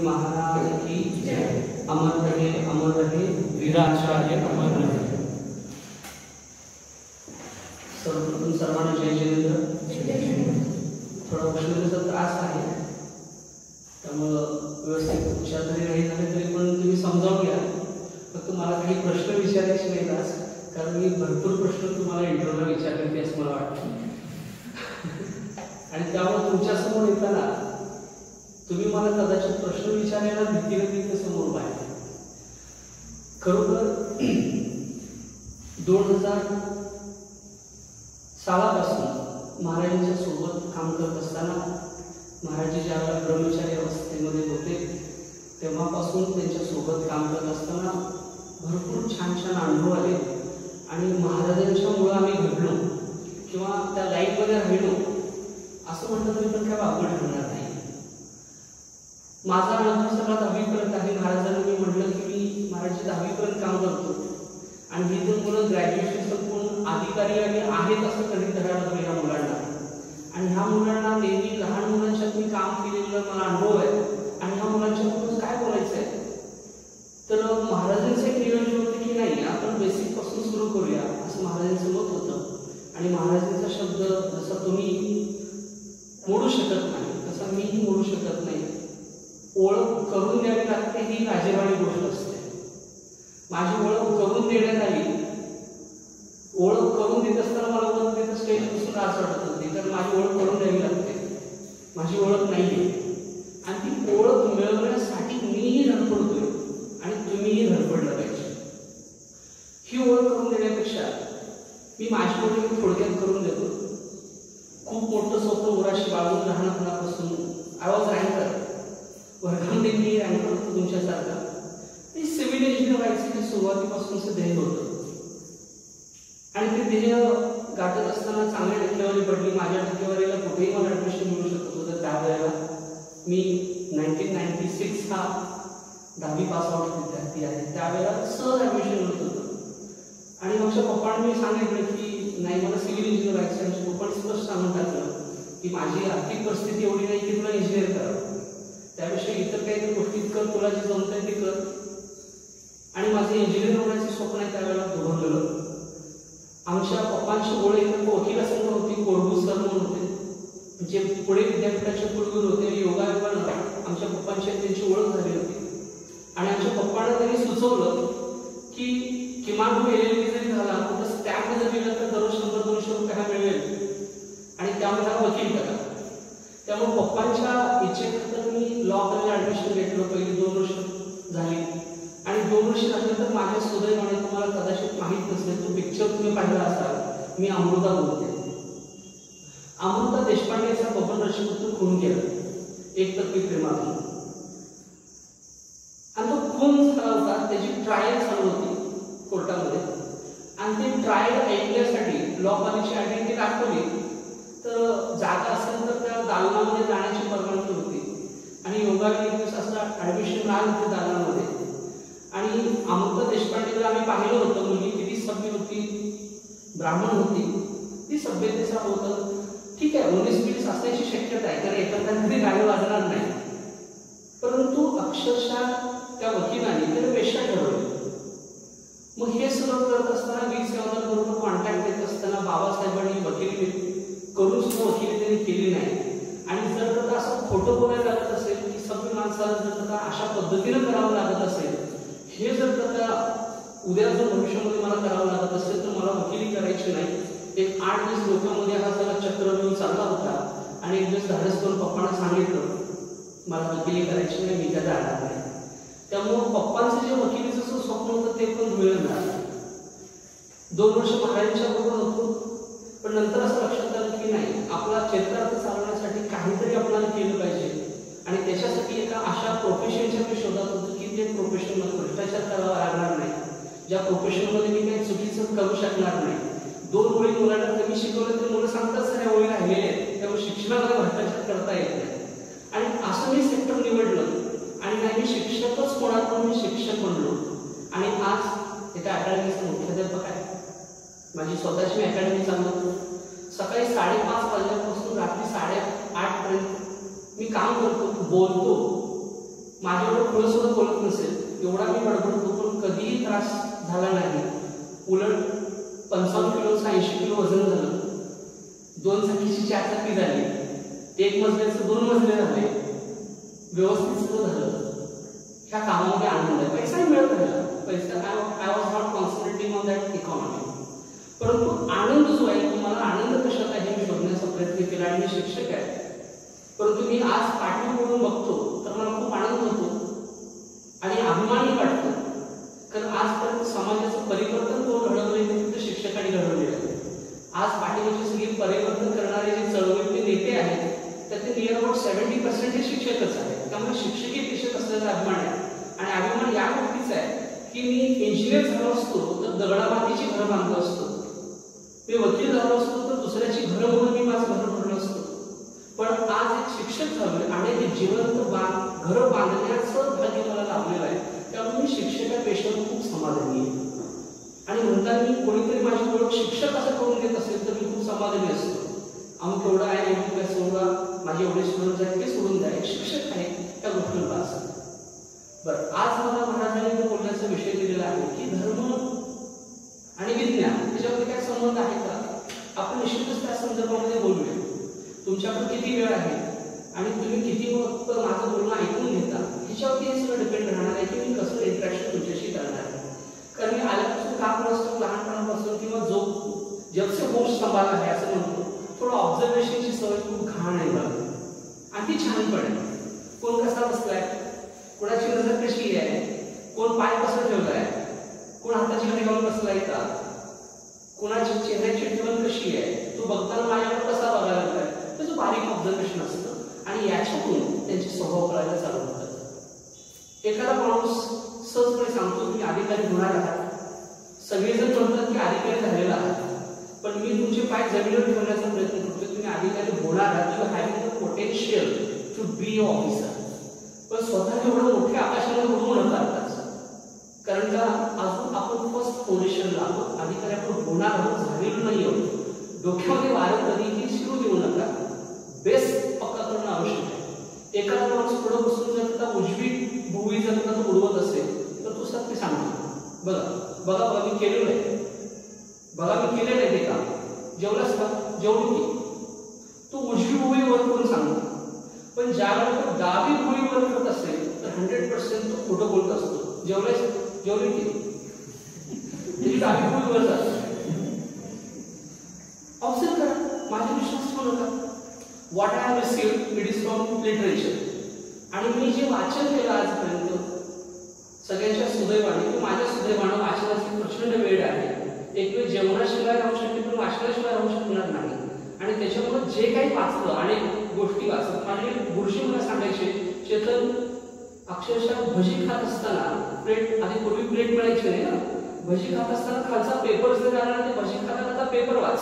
महाराज की जय। अमर रहे वीराचार्य अमर रहे। सर्वप्रथम सर्वांना जय जिनेंद्र। थोडा उष्णतेचा त्रास आहे, त्यामुळं व्यवस्थित उच्चार जरी नाही झाले तरी पण तुम्ही समजावून घ्या। फक्त मला काही प्रश्न विचारायचे नाहीत आज, कारण मी भरपूर प्रश्न तुम्हाला इंटरव्ह्यूला विचारले होते असं मला वाटतं। आणि त्यामुळे तुमच्यासमोर येताना तुम्ही मला कदाचित प्रश्न विचारायला भीतीने समोर पाहिजे। खरोखर 2000 सालापासून महाराजांच्या सोबत काम करत असताना, महाराज ज्यावेळेला ब्रह्मचारी अवस्थेमध्ये होते तेव्हापासून त्यांच्या सोबत काम करत असताना भरपूर छान छान अनुभव आले। आणि महाराजांच्यामुळे आम्ही घडलो किंवा त्या लाईफमध्ये राहिलो असं म्हटलं तरी पण काय वापड ठरणार नाही। माझा अनुभव सगळा 10वी पर्यंत आहे। महाराजांना मी म्हटलं की मी महाराज 10वी पर्यंत काम करतो आणि ही दोन मुलं ग्रॅज्युएशन संपवून अधिकारी आणि आहेत असं कधी करायला हवं या मुलांना। आणि ह्या मुलांना नेहमी लहान मुलांच्यात मी काम केलेलं मला अनुभव आहे आणि ह्या मुलांच्याकडून काय बोलायचं आहे। तर महाराजांचं एक नियोजन होतं की नाही, आपण बेसिक पासून सुरू करूया असं महाराजांचं मत होतं। आणि महाराजांचा शब्द जसा तुम्ही मोडू शकत नाही तसा मीही मोडू शकत नाही। ओळख करून द्यावी लागते ही राजेवाडी गोष्ट असते। माझी ओळख करून देण्यात आली। ओळख करून देत असताना मला वर तिथं स्टेजपासून असं वाटत होती, तर माझी ओळख करून द्यावी लागते। माझी ओळख नाहीये आणि ती ओळख मिळवण्यासाठी मीही धडपडतोय आणि तुम्हीही धडपडलं पाहिजे। ही ओळख करून देण्यापेक्षा मी माझी ओळख थोडक्यात करून देतो। खूप मोठं स्वप्न उराशी बाळगून लहानपणापासून आय वॉज रँकर, वर्गामध्ये मी रँकर होतो तुमच्यासारखा। ते सिव्हिल इंजिनियर व्हायचं ते सुरुवातीपासूनचं ध्येय होतं आणि ते ध्येय गाठत असताना चांगली टक्केवारी पडली। माझ्या टक्केवारीला कुठेही मला ऍडमिशन मिळू शकत होतं। त्यावेळेला मी 1996 हा 10वी पास आउट विद्यार्थी आहे। त्यावेळेला सहज ऍडमिशन मिळत होतं आणि आमच्या पप्पांनी सांगितलं की नाही मला सिव्हिल इंजिनियर व्हायचं। आमच्या पप्पांनी स्पष्ट सांगून टाकलं की माझी आर्थिक परिस्थिती एवढी नाही की तुला इंजिनियर करावं, त्यापेक्षा इतर काही गोष्टी कर, तुला जे जमतंय ते कर। आणि माझं इंजिनियर होण्याचं स्वप्न आहे त्यावेळेला दुभंगलं। आमच्या पप्पांची ओळख एक वकिलासंघ होती, कोरडू सर म्हणून होते, जे पुणे विद्यापीठाचे कुलगुरू होते। योगायोगानं आमच्या पप्पांची त्यांची ओळख झाली होती आणि आमच्या पप्पांना त्यांनी सुचवलं की किमान तू LLB जरी झाला तर स्टॅम्प जर दिला तर दररोज 100-200 रुपये हा मिळेल आणि त्यामुळे हा वकील करा। त्यामुळे पप्पांच्या इच्छेखातर मी लॉ कॉलेजला ऍडमिशन घेतलं। पहिली 2 वर्ष झाली आणि 2 वर्ष झाल्यानंतर माझ्या सुदैवाने, तुम्हाला कदाचित माहीत नसेल तो पिक्चर तुम्ही पाहिला असाल, मी अमृता बोलते। अमृता देशपांडेचा बबन राजपूतनं खून केला एकतर्फी प्रेमातून आणि तो खून झाला होता। त्याची ट्रायल चालू होती कोर्टामध्ये आणि ते ट्रायल ऐकण्यासाठी लॉ कॉलेजची आयडेंटिटी दाखवली तर जागा असेल तर त्या दालनामध्ये जाण्याची परवानगी होती आणि योगाने एक दिवस असं ऍडमिशन मिळालं होतं दालनामध्ये। आणि अमृता देशपांडेला आम्ही पाहिलं होतं, मुलगी किती सभ्य होती, ब्राह्मण होती, ती सभ्यतेचा होतं। ठीक आहे 19-20 असण्याची शक्यता आहे, कारण एखाद्या कधी गाडी वाजणार नाही, परंतु अक्षरशः त्या वकिलाने त्याला पेशा ठरवली। मग हे सगळं करत असताना 20 बरोबर कॉन्टॅक्ट देत असताना बाबासाहेबांनी वकिली करून सुद्धा वकिली त्यांनी केली नाही। आणि जर का असं खोटं बोलायला लागत असेल की सभ्य माणसाला जर का अशा पद्धतीनं करावं लागत असेल, हे जर का उद्या जर भविष्यामध्ये मला करावं लागत असेल तर मला वकिली करायची नाही। एक 8 दिवस लोकांमध्ये हा सगळा चक्रव्यूह चालला होता आणि एक दिवस धाडस करून पप्पांना सांगितलं मला वकिली करायची नाही, मी काय जाणार नाही। त्यामुळे पप्पांचं जे वकिलीचं स्वप्न होतं ते पण जुळलं झालं। 2 वर्ष महाराजांच्या बरोबर होतो, पण नंतर असं लक्षात आलं की नाही, आपला चरितार्थ चालवण्यासाठी काहीतरी आपल्याला केलं पाहिजे आणि त्याच्यासाठी एका अशा प्रोफेशनच्या मी शोधात होतो की ते प्रोफेशन मला भ्रष्टाचार करावा लागणार नाही, ज्या प्रोफेशनमध्ये मी काही चुकीचं करू शकणार नाही। 2 ओळी मुलांना कमी शिकवलं तर मुलं सांगतात सगळ्या ओळी राहिलेल्या आहेत, त्यामुळे शिक्षणामध्ये भ्रष्टाचार करता येत नाही। आणि असं मी सेक्टर निवडलं आणि नाही मी शिक्षकच होणार पण मी शिक्षक बनलो आणि आज एका अकॅडमीचा मुख्याध्यापक आहे। माझी स्वतःची अकॅडमी चालवतो। सकाळी 5:30 वाजल्यापासून रात्री 8:30 पर्यंत मी काम करतो, बोलतो माझ्यावर थोडं सुद्धा बोलत नसेल एवढा मी बडबडतो, पण कधीही त्रास झाला नाही. उलट 55 किलोचं 80 किलो वजन झालं, 2 चाकीची 4 चाकी झाली, 1 मजल्याचं 2 मजले झाले, व्यवस्थित सुद्धा झालं. ह्या कामामध्ये आनंद आहे. पैसाही मिळत राहिला, पैसा I was not concentrating on that economy. परंतु आनंद जो आहे, तुम्हाला आनंद कशात आहे मी शोधण्याचा प्रयत्न केला आणि मी शिक्षक आहे. परंतु मी आज पाठीवरून बघतो तर मला खूप आनंद होतो आणि अभिमानी वाटतो. कारण आजपर्यंत समाजाचं परिवर्तन कोण घडवलं ते फक्त शिक्षकांनी घडवलेलं आहे. आज पाठीवरची सगळी परिवर्तन करणारे जे चळवळीचे नेते आहेत त्यातले नियर अबाउट 70% हे शिक्षकच आहेत. त्यामुळे शिक्षक हे शिक्षक असल्याचा अभिमान आहे. आणि अभिमान या गोष्टीचा आहे की मी इंजिनियर झालो असतो तर दगडामातीची घरं बांधलो असतो, मी वकील झालो असतो तर दुसऱ्याची घरं म्हणून मी माझं घर भरलं असतो. पण आज एक शिक्षक झालोय आणि ते जिवंत घर बांधण्याचं भाग्य मला लाभलेलं आहे. त्यामुळे मी शिक्षक या पेशावर खूप समाधानी आहे. आणि म्हणतात मी कोणीतरी माझी ओळख शिक्षक असं करून देत असेल तर मी खूप समाधानी असतो. अमुक एवढं आहे, एवढं काय सोडा, माझे एवढे स्टुडंट आहेत ते सोडून द्या, एक शिक्षक आहे त्या गोष्टीला असं. बरं, आज मला महाराजांनी बोलण्याचा विषय दिलेला आहे की धर्म आणि विज्ञान त्याच्यामध्ये काय संबंध आहे का. आपण निश्चितच त्या संदर्भामध्ये बोलूया. तुमच्याकडे किती वेळ आहे आणि तुम्ही किती फक्त माझं बोलणं ऐकून घेता ह्याच्यावरती हे सगळं डिपेंड राहणार आहे की मी कसं इंटरॅक्शन तुमच्याशी करणार आहे. कारण मी आल्यापासून काम नसतं लहानपणापासून किंवा जो जगचे होश संभाळला आहे असं म्हणतो, थोडं ऑब्झर्वेशनची सवय खूप घाण आहे मला आणि ती छान पण आहे. कोण कसा बसलाय, कोणाची नजर कशी आहे, कोण पाय कसं ठेवलाय, कोण हाताची घडी घालून बसलाय का, कोणाची चेहऱ्याची ठेवण कशी आहे, तो बघताना माझ्याकडे कसा बघायला लागलाय, त्याचं बारीक ऑब्झर्वेशन असतं आणि याच्यातून त्यांचे स्वभाव कळायला चालू होतात. एखादा माणूस सहजपणे सांगतो तुम्ही अधिकारी होणार आहात, सगळेजण म्हणतात की अधिकारी झालेला आहात, पण मी तुमचे पाय जमिनीवर ठेवण्याचा प्रयत्न करतो, तुम्ही अधिकारी होणार आहात, you having the potential to be a officer. पण स्वतः एवढं मोठ्या आकाशाला उडवू नका आताच, कारण का अजून आपण फर्स्ट पोझिशनला आहोत, अधिकारी आपण होणार आहोत, झालेलो नाही आहोत. डोक्यामध्ये वारं कधीही शिरू देऊ नका, बेस पक्का करणं आवश्यक आहे. एखादा माणूस पुढे बसून जर का उजवी भुवी जर का तो उडवत असेल तर तो सत्य सांगतो, बघा बघा बघा मी केलेलं आहे, बघा मी केलेलं आहे ते काम, जेवढंच का जेवढं की तो उजवी भुवी वर करून सांगतो. पण ज्यावेळेला तो डावी भुवी वर करत असेल तर 100% तो खोटं बोलत असतो. जेवढे की डावी भुवी वर जातो. ऑब्झर्व करा, माझे विश्वास ठेवू नका. What I have received it is from literature. आणि मी जे वाचन केलं आजपर्यंत सगळ्यांच्या सुदैवाने की माझ्या सुदैवानं वाचनाची प्रचंड वेळ आहे. एक वेळ जेवणाशिवाय राहू शकते पण वाचनाशिवाय राहू शकणार नाही. आणि त्याच्यामुळे जे काही वाचलं अनेक गोष्टी वाचत माझे गुरुजी मला सांगायचे, चेतन अक्षरशः भजी खात असताना प्लेट, आधी पूर्वी प्लेट मिळायची नाही ना, भजी खात असताना खालचा पेपर जर आला ते भजी खाता पेपर वाच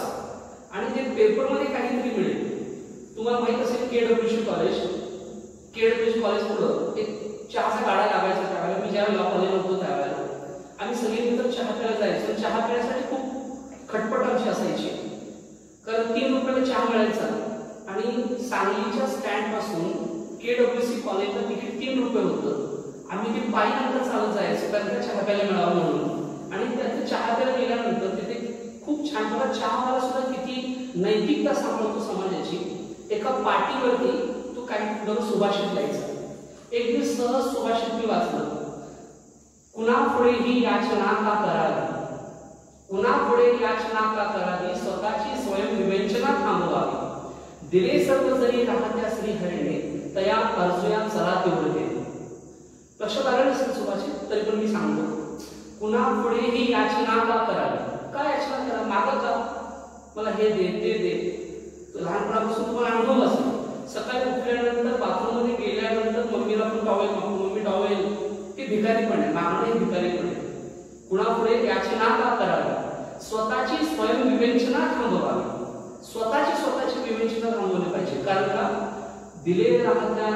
आणि ते पेपरमध्ये काहीतरी मिळेल. तुम्हाला माहित असेल केडब्ल्यूसी कॉलेज पुढं एक चहाचा गाडा लागायचा. त्यावेळेला मी ज्यावेळेला लॉ कॉलेजला होतो त्यावेळेला आम्ही सगळे मित्र चहा प्यायला जायचो. चहा पिण्यासाठी खूप खटपट आमची असायची, कारण 3 रुपयाला चहा मिळायचा आणि सांगलीच्या स्टँड पासून केडब्ल्यूसी कॉलेजला तिकीट 3 रुपये होतं. आम्ही ते पायी नंतर चालत जायचो कारण त्या चहा प्यायला मिळावं म्हणून. आणि त्यात चहा प्यायला गेल्यानंतर तिथे खूप छान बघा चहावाला सुद्धा किती नैतिकता सांभाळतो समाजाची. एका पाटीवरती तो काही दररोज सुभाषित लिहायचा. एक दिवस सहज सुभाषित मी वाचलं, कुणापुढे ही याचना का करावी, कुणापुढे याचना का करावी, स्वतःची स्वयंविवेचना थांबवावी, दिले सर्व जरी राहत्या श्री हरिणे, तया अर्जुया चला तेवढे. लक्षात आलं नसेल सुभाषित तरी पण मी सांगतो, कुणापुढे ही याचना का करावी. काय याचना करा, मागं का मला हे दे ते दे. लहानपणापासून तुम्हाला अनुभव असेल, सकाळी उठल्यानंतर बाथरूम मध्ये गेल्यानंतर मम्मीला पण टॉवेल मागतो, मम्मी टॉवेल, ते भिकारी पण आहे, मागणे हे भिकारी पण आहे. कुणापुढे याचना का करावी, स्वतःची स्वयंविवेचना थांबवावी. स्वतःची विवेचना थांबवली पाहिजे. कारण का दिले राहत्या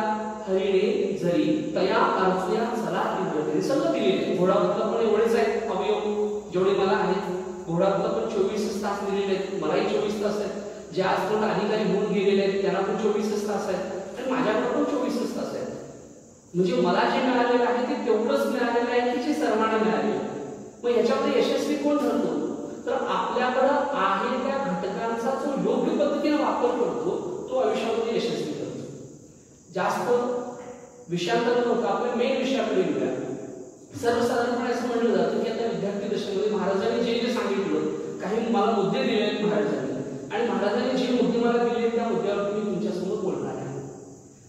हरिणे जरी तया अर्जुया चला तीव्रते. सगळं दिलेलं. घोडाबद्दल पण एवढेच आहेत अवयव जेवढे मला आहेत. घोडाबद्दल पण 24 तास दिलेले आहेत, मलाही 24 तास आहेत. जे आजपर्यंत अधिकारी होऊन गेलेले आहेत त्यांना पण 24 तास आहेत आणि माझ्याकडे पण 24 तास आहेत. म्हणजे मला जे मिळालेलं आहे ते तेवढंच मिळालेलं आहे की जे सर्वांना मिळालेलं. मग याच्यामध्ये यशस्वी कोण ठरतो? तर आपल्याकडं आहे त्या घटकांचा जो योग्य पद्धतीने वापर करतो तो आयुष्यामध्ये यशस्वी ठरतो. जास्त विषयांतर नव्हतं, आपल्या मेन विषयाकडे येऊया. सर्वसाधारणपणे असं म्हणलं जातं की आता विद्यार्थी दशेमध्ये महाराजांनी जे जे सांगितलं, काही मला मुद्दे दिले आहेत महाराजांनी, आणि महाराजांनी जे मुद्दे मला दिले त्या मुद्द्यावर मी तुमच्यासमोर बोलणार आहे.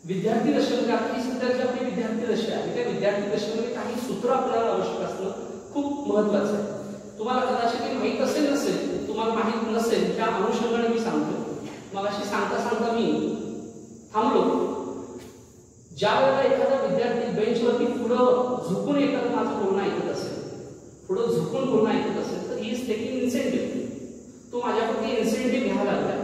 विद्यार्थी दशेमध्ये आपली सध्याची आपली विद्यार्थी दशा आहे, त्या विद्यार्थी दशेमध्ये काही सूत्र आपल्याला आवश्यक असणं खूप महत्वाचं आहे. तुम्हाला कदाचित ते माहीत असेल नसेल, तुम्हाला माहीत नसेल त्या अनुषंगाने मी सांगतो. मग अशी सांगता सांगता मी थांबलो. ज्या वेळेला एखादा विद्यार्थी बेंचवरती पुढं झुकून एखादं माझं बोलणं ऐकत असेल, पुढं झुकून बोलणं ऐकत असेल, तर ही इज टेकिंग इन्सेंटिव्ह. तो माझ्याकडे इन्सेंटिव्ह घ्यायला लागलाय.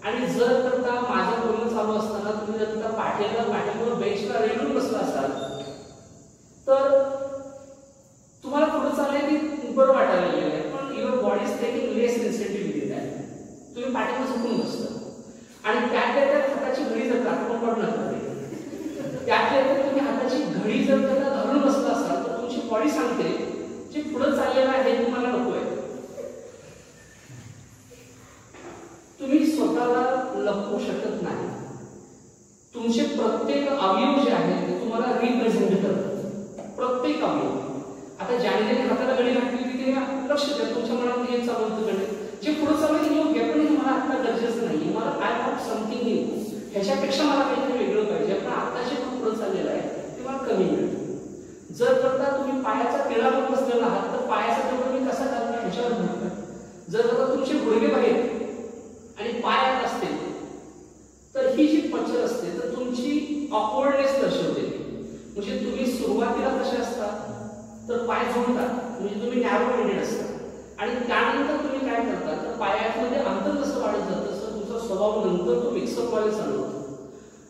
आणि जर तर का माझं बोलणं चालू असताना तुम्ही जर का पाठीवर बेंचला रेडून बसला असाल तर तुम्हाला पुढे चाललंय बरं वाटायला लागलेलं आहे, पण your body is taking less incentive with that. तुम्ही पाठीवर झुकून बसता आणि त्यात हाताची घडी जर का आपण पडणार त्यात तुम्ही हाताची घडी जर त्याला धरून बसला असाल तर तुमची बॉडी सांगते जे पुढे चाललेलं आहे हे तुम्हाला नको आहे. तुम्ही स्वतःला लपवू शकत नाही. तुमचे प्रत्येक अवयव जे आहेत ते तुम्हाला रिप्रेझेंट करतात, प्रत्येक अवयव. आता ज्याने हाताला घडी घातली होती ते लक्ष द्या, तुमच्या मनात हे चालू होतं घडी जे पुढे चालू आहे योग्य, पण हे मला आता गरजेचं नाही. मला आय वॉन्ट समथिंग न्यू, ह्याच्यापेक्षा मला काहीतरी वेगळं पाहिजे. पण आता जे पुढे चाललेलं आहे ते मला कमी मिळतं. जर करता तुम्ही पायाचा तिळावर बसलेला आहात तर पायाचा तिळ तुम्ही कसा घालता ह्याच्यावर म्हणता. जर का तुमचे गुडघे बाहेर आणि पाय आत असतील तर ही जी पचर असते तर तुमची ऑकवर्डनेस दर्शवते. म्हणजे तुम्ही सुरुवातीला कसे असतात तर पाय जोडतात, म्हणजे तुम्ही नॅरो माइंडेड असता. आणि त्यानंतर तुम्ही काय करता तर पायामध्ये अंतर जसं वाढत जातं तसं तुमचा स्वभाव नंतर तो मिक्सअप व्हायला चालू होतो.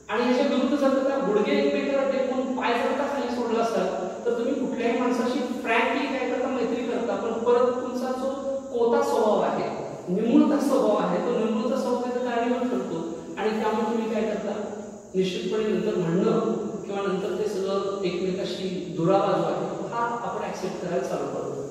आणि याच्या विरुद्ध जर का गुडघे एकमेकांना टेकून पाय जर का खाली सोडला असाल तर तुम्ही कुठल्याही माणसाशी फ्रँकली काय करता, मैत्री करता, पण परत तुमचा जो कोता स्वभाव आहे, निमुळता स्वभाव आहे, तो निमुळता स्वभाव त्याचं कारणीभूत ठरतो. आणि त्यामुळे तुम्ही काय करता निश्चितपणे नंतर म्हणणं किंवा नंतर ते सगळं एकमेकाशी दुरावा जो आहे हा आपण ऍक्सेप्ट करायला चालू करतो.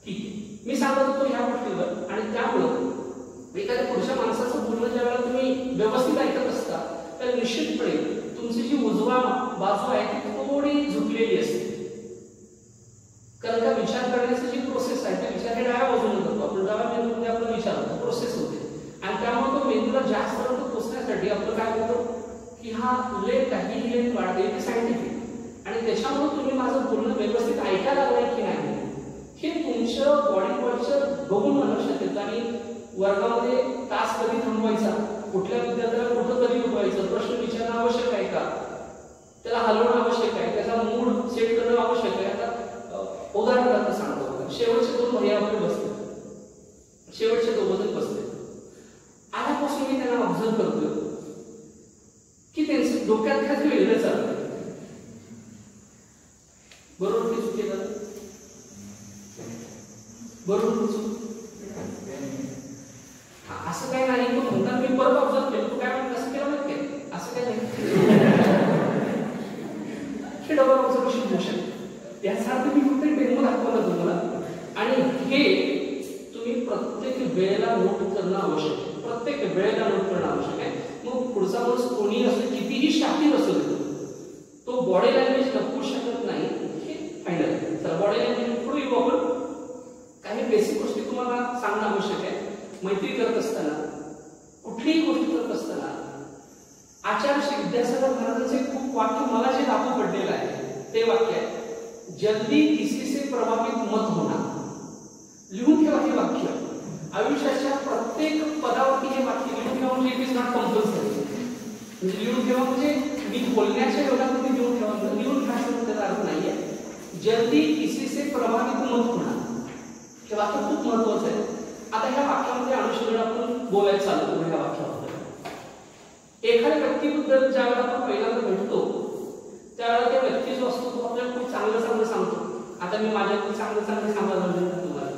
ठीक आहे, मी सांगत होतो ह्या गोष्टीवर. आणि त्यामुळं एखाद्या पुढच्या माणसाचं बोलणं ज्या वेळेला तुम्ही व्यवस्थित ऐकत असता तर निश्चितपणे तुमची जी उजवा बाजू आहे ती थोडी झुकलेली असते. कारण का विचार करण्याची जी प्रोसेस आहे त्या विचार हे डाव्या बाजूने करतो आपण, डाव्या मेंदूमध्ये आपला विचार प्रोसेस होते. आणि त्यामुळे तो मेंदूला जास्त पर्यंत पोहोचण्यासाठी आपण काय करतो की हा लेट आहे, ही लेट वाढते, ते सायंटिफिक. आणि त्याच्यामुळे तुम्ही माझं बोलणं व्यवस्थित ऐकायला लागलाय की नाही हे तुमचं बॉडी पॉस्चर बघून लक्षात येतं. आणि वर्गामध्ये तास कधी थांबवायचा, कुठल्या विद्यार्थ्याला कुठं कधी उठवायचं, प्रश्न विचारणं आवश्यक आहे का, त्याला हलवणं आवश्यक आहे, त्याचा मूड सेट करणं आवश्यक आहे. आता उदाहरणार्थ सांगतो, शेवटचे 2 भैया आपले बसले, शेवटचे 2 जण बसले. आल्यापासून मी त्यांना ऑब्झर्व करतोय की त्यांचे डोक्यात काहीतरी वेगळं चाललंय. बरोबर की चुकी झालं? बरोबर चूक असं काही नाही. तो म्हणतात मी परत ऑब्झर्व केलं, तू काय म्हणत असं केलं माहिती काय, असं काही नाही. हे डबल ऑब्झर्वेशन होऊ शकते. यासाठी मी फक्त डेमो दाखवलं तुम्हाला. आणि हे तुम्ही प्रत्येक वेळेला नोट करणं आवश्यक आहे, प्रत्येक वेळेला नोट करणं आवश्यक आहे. मग पुढचा माणूस कोणी असो, कितीही शातीर असो, तो बॉडी लँग्वेज लपवू शकत नाही हे फायनल आहे. तर बॉडी लँग्वेज पुढे येऊ आपण. काही बेसिक गोष्टी तुम्हाला सांगणं आवश्यक आहे. मैत्री करत असताना, कुठलीही गोष्ट करत असताना आचार्य श्री विद्यासागर महाराजांचे खूप वाक्य मला जे लागू पडलेलं आहे ते वाक्य आहे, जल्दी किसी से प्रभावित मत होना. लिहून ठेवा हे वाक्य. आयुष्याच्या प्रत्येक पदावरती हे वाक्य लिहून ठेवा. म्हणजे इट इज नॉट कंपल्सरी. म्हणजे लिहून ठेवा म्हणजे मी बोलण्याच्या योगामध्ये लिहून ठेवा, लिहून ठेवायचा त्याचा अर्थ नाहीये. जल्दी किसी से प्रभावित मत होना हे वाक्य खूप महत्वाचं आहे. आता ह्या वाक्यामध्ये अनुषंगाने आपण बोलायला चालू करू. ह्या वाक्याबद्दल एखाद्या व्यक्तीबद्दल ज्यावेळेला आपण पहिल्यांदा भेटतो त्यावेळेला त्या व्यक्ती जो असतो तो आपल्याला खूप चांगलं सांगतो. आता मी माझ्याबद्दल चांगलं सांगायला लागलो तुम्हाला.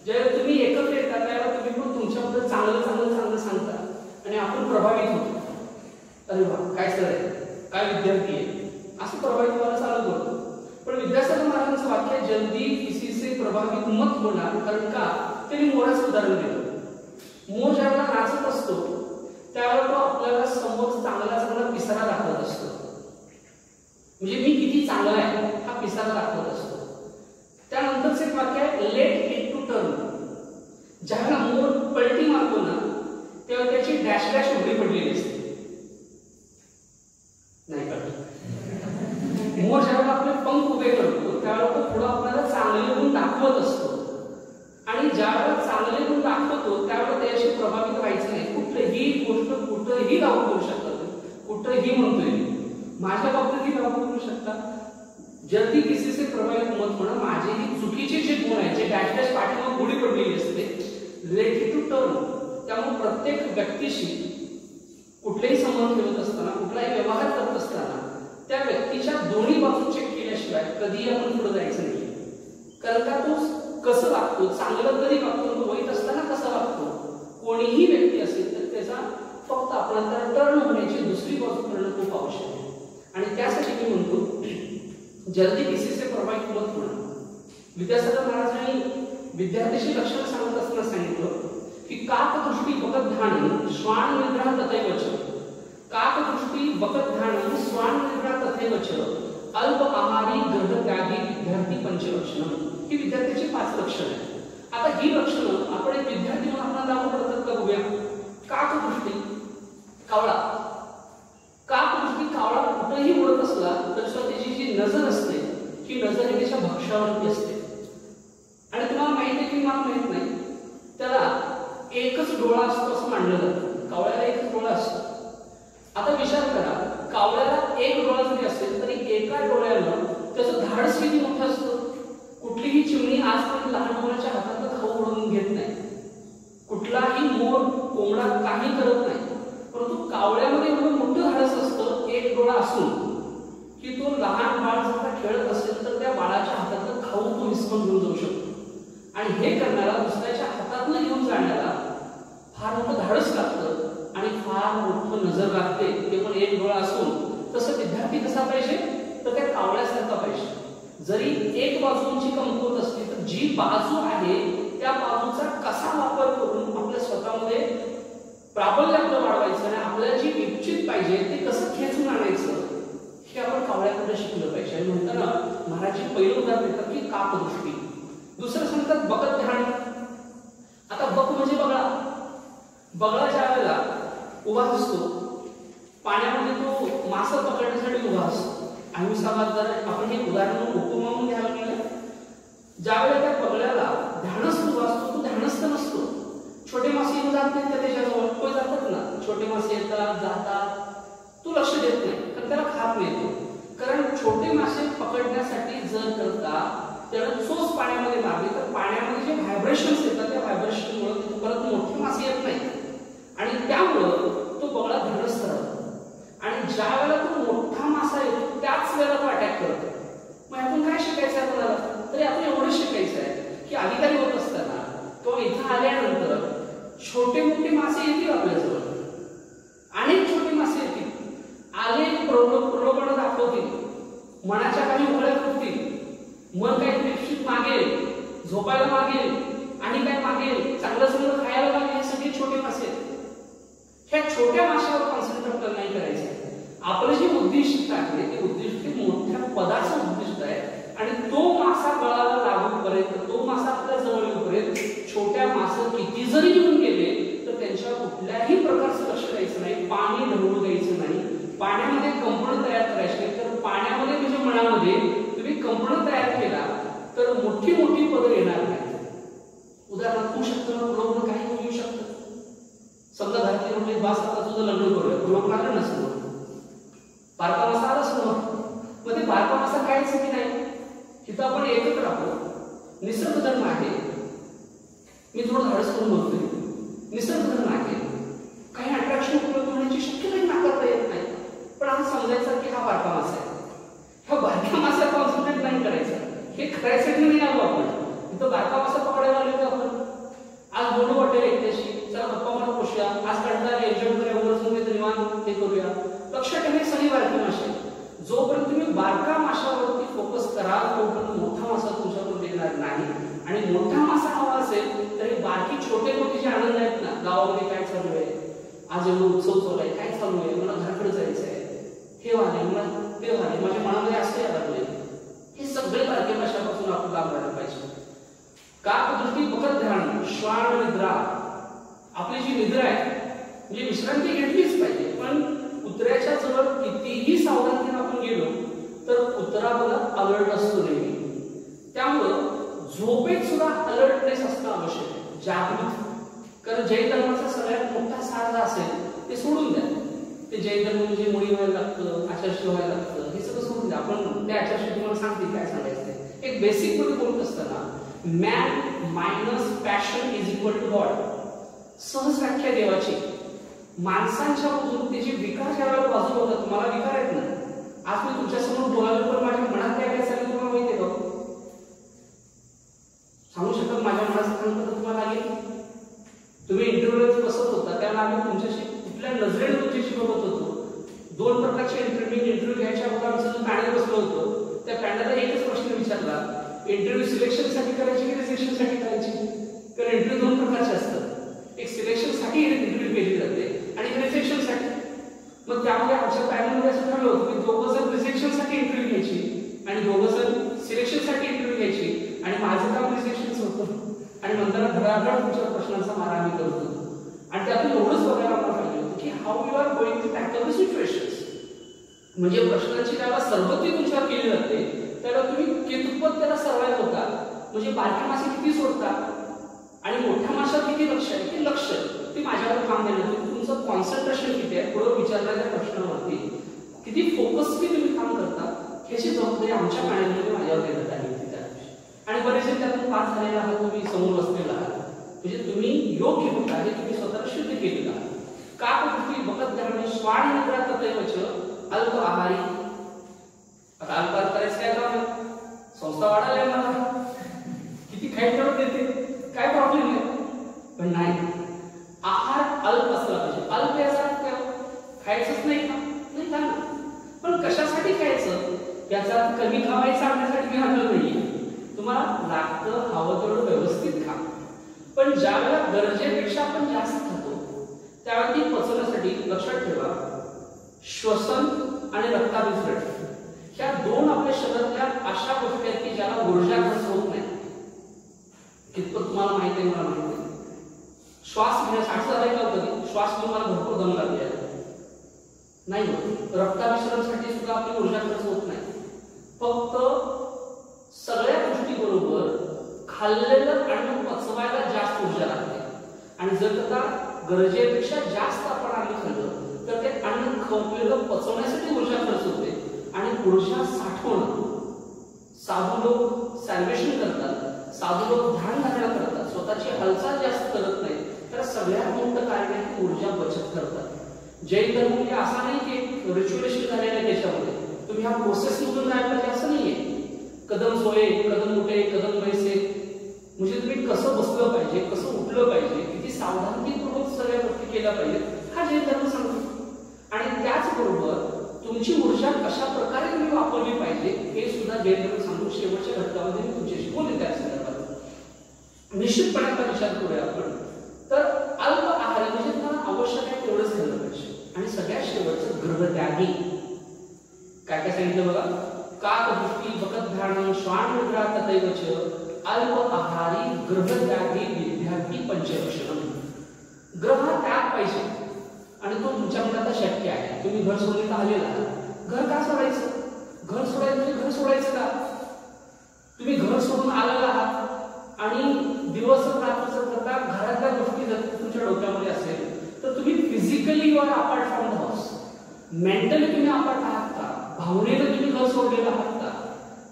ज्यावेळेला तुम्ही एकत्र येता त्यावेळेला तुम्ही पण तुमच्याबद्दल चांगलं सांगता आणि आपण प्रभावित होतो. अरे वा काय सर आहे, काय विद्यार्थी आहे, असं प्रभावित जल्दी किसी से प्रभावित मत होना, कारण का त्यांनी मोराचं उदाहरण दिलं. मोर ज्यावेळेला नाचत असतो त्यावेळेला तो आपल्याला समोर चांगला पिसारा दाखवत असतो, म्हणजे मी किती चांगला आहे हा पिसारा दाखवत असतो. त्यानंतरचे एक वाक्य आहे लेट इट टू टर्न. ज्यावेळेला मोर पलटी मारतो ना तेव्हा त्याची डॅश डॅश उघडी पडलेली असते. नाही कळत. मोर ज्यावेळेला आपले पंख उभे करतो त्यावेळेला तो पुढे आपल्याला चांगले गुण दाखवत असतो, आणि ज्यावेळेला चांगले गुण दाखवतो त्यावेळेला त्याशी प्रभावित व्हायचं नाही. कुठलीही गोष्ट कुठेही लागू करू शकतात, कुठेही म्हणतोय माझ्या बाबतीतही लागू करू शकतात. जल्दी किसी से प्रभावित मत होणं, माझेही चुकीचे जे गुण आहेत जे डॅश डॅश पाठीमागे गुढी पडलेली असते, लेट इट टू टर्न. त्यामुळे प्रत्येक व्यक्तीशी कुठलेही संबंध ठेवत असताना, कुठलाही व्यवहार करत असताना त्या व्यक्तीच्या दोन्ही बाजू चेक केल्याशिवाय कधीही आपण पुढे जायचं नाही. कारण का तो कसं वागतो, चांगलं कधी वागतो, तो वाईट असताना कसा वागतो, कोणीही व्यक्ती असेल तर त्याचा फक्त आपल्याला टर्न होण्याची दुसरी बाजू करणं खूप आवश्यक आहे. आणि त्यासाठी मी म्हणतो जल्दी किसी से प्रभावित मत होणं. विद्यासागर महाराजांनी विद्यार्थ्याशी लक्षण सांगत असताना सांगितलं की काकदृष्टी बकध्यानं श्वान निद्रा तथैवच. काकदृष्टी बकध्यानं श्वान निद्रा तथैवच अल्प आहारी ग्रहत्यागी विद्यार्थी पंचलक्षणं. ही विद्यार्थ्याची 5 लक्षणं आहेत. आता ही लक्षणं आपण एक विद्यार्थी म्हणून आपल्याला लागू पडतात का बघूया. काकदृष्टी, कावळा. काकदृष्टी कावळा कुठेही उडत असला तर त्याची जी नजर असते ही नजर ही त्याच्या भक्ष्यावरती असते. आणि तुम्हाला माहिती आहे की मला माहित नाही, त्याला एकच डोळा असतो असं मानलं जातं. कावळ्याला एकच डोळा असतो. आता विचार करा, कावळ्याला एक डोळा जरी असेल तरी एका डोळ्यानं त्याचं धाडस किती मोठं असतं. कुठलीही चिमणी आजपर्यंत लहान मुलाच्या हातातलं खाऊ ओढून घेत नाही. कुठलाही मोर कोंबडा काही करत नाही. परंतु कावळ्यामध्ये एवढं मोठं धाडस असतं एक डोळा असून की तो लहान बाळ जर खेळत असेल तर त्या बाळाच्या हातातलं खाऊ तो हिसकून घेऊन जाऊ शकतो. आणि हे करणारा दुसऱ्याच्या हातातलं घेऊन जाण्याला फार मोठं धाडस लागतं आणि फार मोठं नजर लागते, ते पण एक डोळा असून. तसं विद्यार्थी कसा पाहिजे तर त्या कावळ्यासारखा पाहिजे. जरी एक बाजूंची कमकुवत असली तर जी बाजू आहे त्या बाजूचा कसा वापर करून आपल्या स्वतःमध्ये प्राबल्य आपलं वाढवायचं आणि आपल्याला जी इच्छित पाहिजे ते कसं खेचून आणायचं हे आपण कावळ्याकडे शिकलं पाहिजे. आणि म्हणताना महाराज पहिलं उदाहरण देतात की काकदृष्टी. दुसरं सांगतात बकध्यान. आता बक म्हणजे बगळा. बगळा ज्या वेळेला उभा असतो पाण्यामध्ये तो मासा पकडण्यासाठी उभा असतो. अहिंसावाद जर आपण हे उदाहरण उपमा म्हणून घ्यायला गेलं, ज्यावेळेला त्या बगळ्याला ध्यानस्थ उभा असतो तो ध्यानस्थ नसतो. छोटे मासे येऊन जात नाहीत त्याच्याजवळ, कोण जातात ना, छोटे मासे येतात जातात, तो लक्ष देत नाही कारण त्याला खात नाही तो. कारण छोटे मासे पकडण्यासाठी जर करता त्याला चोच पाण्यामध्ये मारली तर पाण्यामध्ये जे व्हायब्रेशन्स येतात त्या व्हायब्रेशनमुळे परत मोठे मासे येत नाही आणि त्यामुळं तो बगळा ध्यानस्थ राहतो. आणि ज्या वेळेला तो मोठा मासा येतो त्याच वेळेला तो अटॅक करतो. मग आपण काय शिकायचं आहे आपल्याला, तरी आपण एवढं शिकायचं आहे की अधिकारी होत असताना तो इथं आल्यानंतर छोटे मोठे मासे येतील आपल्याजवळ, अनेक छोटे मासे येतील, आले प्रलोभन दाखवतील, मनाच्या काही उघड्या फुटतील, मन काही निश्चित मागेल, झोपायला मागेल आणि काय मागेल, चांगलं चांगलं खायला मागेल. हे सगळे छोटे मासे आहेत. ह्या छोट्या माशावर कॉन्सन्ट्रेट नाही करायचं. आपलं जे उद्दिष्ट आहे ते उद्दिष्ट मोठ्या पदाचं उद्दिष्ट आहे आणि तो मासा गळाला लागूपर्यंत, तो मासा आपल्या जवळ येऊपर्यंत छोट्या मासे किती जरी येऊन गेले तर त्यांच्यावर कुठल्याही प्रकारचं लक्ष द्यायचं नाही, पाणी ढवळू द्यायचं नाही, पाण्यामध्ये कंपन तयार करायची नाही. तर पाण्यामध्ये म्हणजे मनामध्ये तुम्ही कंपन तयार केला तर मोठी मोठी पदं येणार नाही. उदाहरणार्थ होऊ शकतं प्रलोभन काही होऊ शकतं. समजा घरातले म्हणजे बास आता तुझं लग्न करूया, प्रलोभन आलं नसतं, बारका मासा आला समोर, मग ते बारका मासा खायचं की नाही. तिथं आपण एकत्र राहतो. निसर्ग धर्म आहे. मी थोडं धाडस करून बोलतोय, निसर्ग धर्म आहे. काही अट्रॅक्शन उपलब्ध होण्याची शक्यता नाकारता येत नाही. पण आता समजायचं की हा बारका मासा आहे, ह्या बारक्या मासा कॉन्सन्ट्रेट नाही करायचं. हे करायसाठी नाही आलो आपण, इथं बारका मासा पकडायला आलो का आपण. आज बोलू वाटेल एकट्याशी, चला गप्पा मारा बसूया, आज कंटाळा एन्जॉय करूया, वर निवांत हे करूया. लक्षात ठेवा सगळी बारकी मासे. जोपर्यंत तुम्ही बारका माशावरती फोकस कराल तोपर्यंत मोठा मासा तुमच्या मोठा मासा हवा असेल तर हे बाकी छोटे मोठे जे आनंद आहेत ना, गावामध्ये काय चालू आहे, आज एवढं उत्सव चालू आहे, काय चालू आहे, मला घराकडे जायचं आहे, हे वाले मला ते वाले, माझ्या मनामध्ये असं यायला लागले, हे सगळे बारके माशापासून आपण लाभ घ्यायला पाहिजे. काकदृष्टी बकत ध्यान श्वान निद्रा, आपली जी निद्रा आहे म्हणजे विश्रांती घेतलीच पाहिजे. पण कुत्र्याच्या जवळ कितीही सावधानतेने आपण गेलो तर कुत्रा बघा अलर्ट असतो नेहमी. त्यामुळं झोपेत सुद्धा अलर्टनेस असणं आवश्यक आहे, जागृत. कारण जैन धर्माचा सगळ्यात मोठा सार असेल ते सोडून द्या. ते जैन धर्म म्हणजे मुळी व्हायला लागतं, आचारशी व्हायला लागतं, हे सगळं सोडून द्या. आपण त्या आचारशी तुम्हाला सांगते काय सांगायचं ते. एक बेसिक मध्ये बोलत असताना man minus passion is equal to God. सहज व्याख्या देवाची. माणसांच्या मधून ते जे विकार ज्यावेळेला बाजूला होतात, मला विकार आहेत ना, आज मी तुमच्या समोर बोलायला पण माझ्या मनात काय काय चाललं तुम्हाला माहिती आहे का? सांगू शकत माझ्या मनाचं काम करत तुम्हाला लागेल. तुम्ही इंटरव्ह्यूला बसत होता त्यावेळेला आम्ही तुमच्याशी कुठल्या नजरेने तुमच्याशी बघत होतो. 2 प्रकारचे इंटरव्ह्यू घ्यायच्या अगोदर आमचं जो पॅनल बसलो होतो त्या पॅनलला एकच प्रश्न विचारला, इंटरव्ह्यू सिलेक्शनसाठी करायची की रिजेक्शनसाठी करायची? कारण इंटरव्ह्यू 2 प्रकारचे असतात. एक सिलेक्शनसाठी इंटरव्ह्यू केली जाते आणि रिजेक्शनसाठी. मग त्यामुळे आमच्या पॅनलमध्ये असं ठरलं होतं की 2 जण रिजेक्शनसाठी इंटरव्ह्यू घ्यायची आणि 2 जण सिलेक्शनसाठी इंटरव्ह्यू घ्यायची. आणि माझं काम रिजेक्शनचं होतं आणि नंतर धडाधड तुमच्या प्रश्नांचा मारा आम्ही करत होतो. आणि त्यातून एवढंच बघायला आम्हाला पाहिजे होतं की how you are going to tackle the situations. म्हणजे प्रश्नाची ज्यावेळेला सरबत्ती तुमच्यावर केली जाते त्यावेळेला तुम्ही कितपत त्याला सर्वाइव्ह होता. म्हणजे बारक्या मासे किती सोडतात आणि मोठ्या माशात किती लक्ष आहे ते लक्ष ते माझ्यावर काम देण्यात तुमचं कॉन्सन्ट्रेशन किती आहे, पुढे विचारलेल्या प्रश्नावरती किती फोकसली तुम्ही काम करता ह्याची जबाबदारी आमच्या पॅनलमध्ये माझ्यावर देण्यात आली होती. आणि बरेचसे त्यातून पास झालेला आहात, तुम्ही समोर बसलेला आहात, म्हणजे तुम्ही योग्य होता हे तुम्ही स्वतःला सिद्ध केलेला आहात. काकदृष्टी बकत ध्यान श्वान निद्रा तथैवच अल्प आहारी. आता अल्प आहार करायचं काय काम आहे? संस्था वाढायला मला किती खायला देते, काय प्रॉब्लेम आहे? पण नाही, आहार अल्प असला पाहिजे. अल्प याचा काय खायचंच नाही का? नाही का? पण कशासाठी खायचं? याचा कमी खावायचा आणण्यासाठी मी आणलं नाहीये. तुम्हाला लागतं हवं तेवढं व्यवस्थित खा. पण ज्यावेळेला गरजेपेक्षा आपण जास्त खातो त्यावेळी ती पचवण्यासाठी लक्षात ठेवा, श्वसन आणि रक्ताभिसरण ह्या 2 आपल्या शरीरातल्या अशा गोष्टी आहेत की ज्याला ऊर्जा खर्च होत नाही. कितपत तुम्हाला माहिती आहे मला माहिती आहे. श्वास घेण्यासाठी झालंय का कधी श्वास तुम्हाला भरपूर दम लागले नाही होत. रक्ताभिसरणासाठी सुद्धा आपली ऊर्जा खर्च होत नाही. फक्त सगळ्या गोष्टी बरोबर खाल्लेलं अन्न पचवायला जास्त ऊर्जा लागते. आणि जर का गरजेपेक्षा जास्त आपण अन्न खाल्लं तर ते अन्न खवलेलं पचवण्यासाठी ऊर्जा खर्च होते आणि ऊर्जा साठवणं. साधू लोक सॅल्वेशन करतात, साधू लोक ध्यान धारणा करतात, स्वतःची हालचाल जास्त करत नाही, तर सगळ्यात मोठं कारण आहे ऊर्जा बचत करतात. जैन धर्म म्हणजे असा नाही की रिच्युअलिस्टिक झालेला आहे त्याच्यामध्ये तुम्ही ह्या प्रोसेस मधून जायला पाहिजे असं नाहीये. कदम सोये कदम उठे कदम बैसे, म्हणजे तुम्ही कसं बसलं पाहिजे, कसं उठलं पाहिजे, किती सावधानतेपूर्वक सगळ्या गोष्टी केल्या पाहिजेत हा जैन धर्म सांगतो. आणि त्याचबरोबर तुमची ऊर्जा कशा प्रकारे तुम्ही वापरली पाहिजे हे सुद्धा जैन धर्म सांगतो. शेवटच्या घटकामध्ये मी तुमच्याशी बोलले त्या संदर्भात निश्चितपणे आता विचार करूया आपण. तर अल्प आहार म्हणजे तुम्हाला आवश्यक आहे तेवढंच खाल्लं पाहिजे. आणि सगळ्यात शेवटचं गृहत्यागी काय काय सांगितलं बघा. काकदृष्टी बकत ध्यान श्वान निद्रा तथैवच अल्प आहारी गृहत्यागी विद्यार्थी पंचलक्षणम. ग्रह त्याग पाहिजे आणि तो तुमच्याकडे आता शक्य आहे. तुम्ही घर सोडून आलेला आहात, घर का सोडायचं? घर सोडायचं म्हणजे घर सोडायचं का? तुम्ही घर सोडून आलेला आहात आणि दिवस रात्र करता घरातल्या गोष्टी जर तुमच्या डोक्यामध्ये असेल तर तुम्ही physically you are apart from the house. Mentally तुम्ही अपार्ट आहात का? भावनेनं तुम्ही घर सोडलेलं आहात का?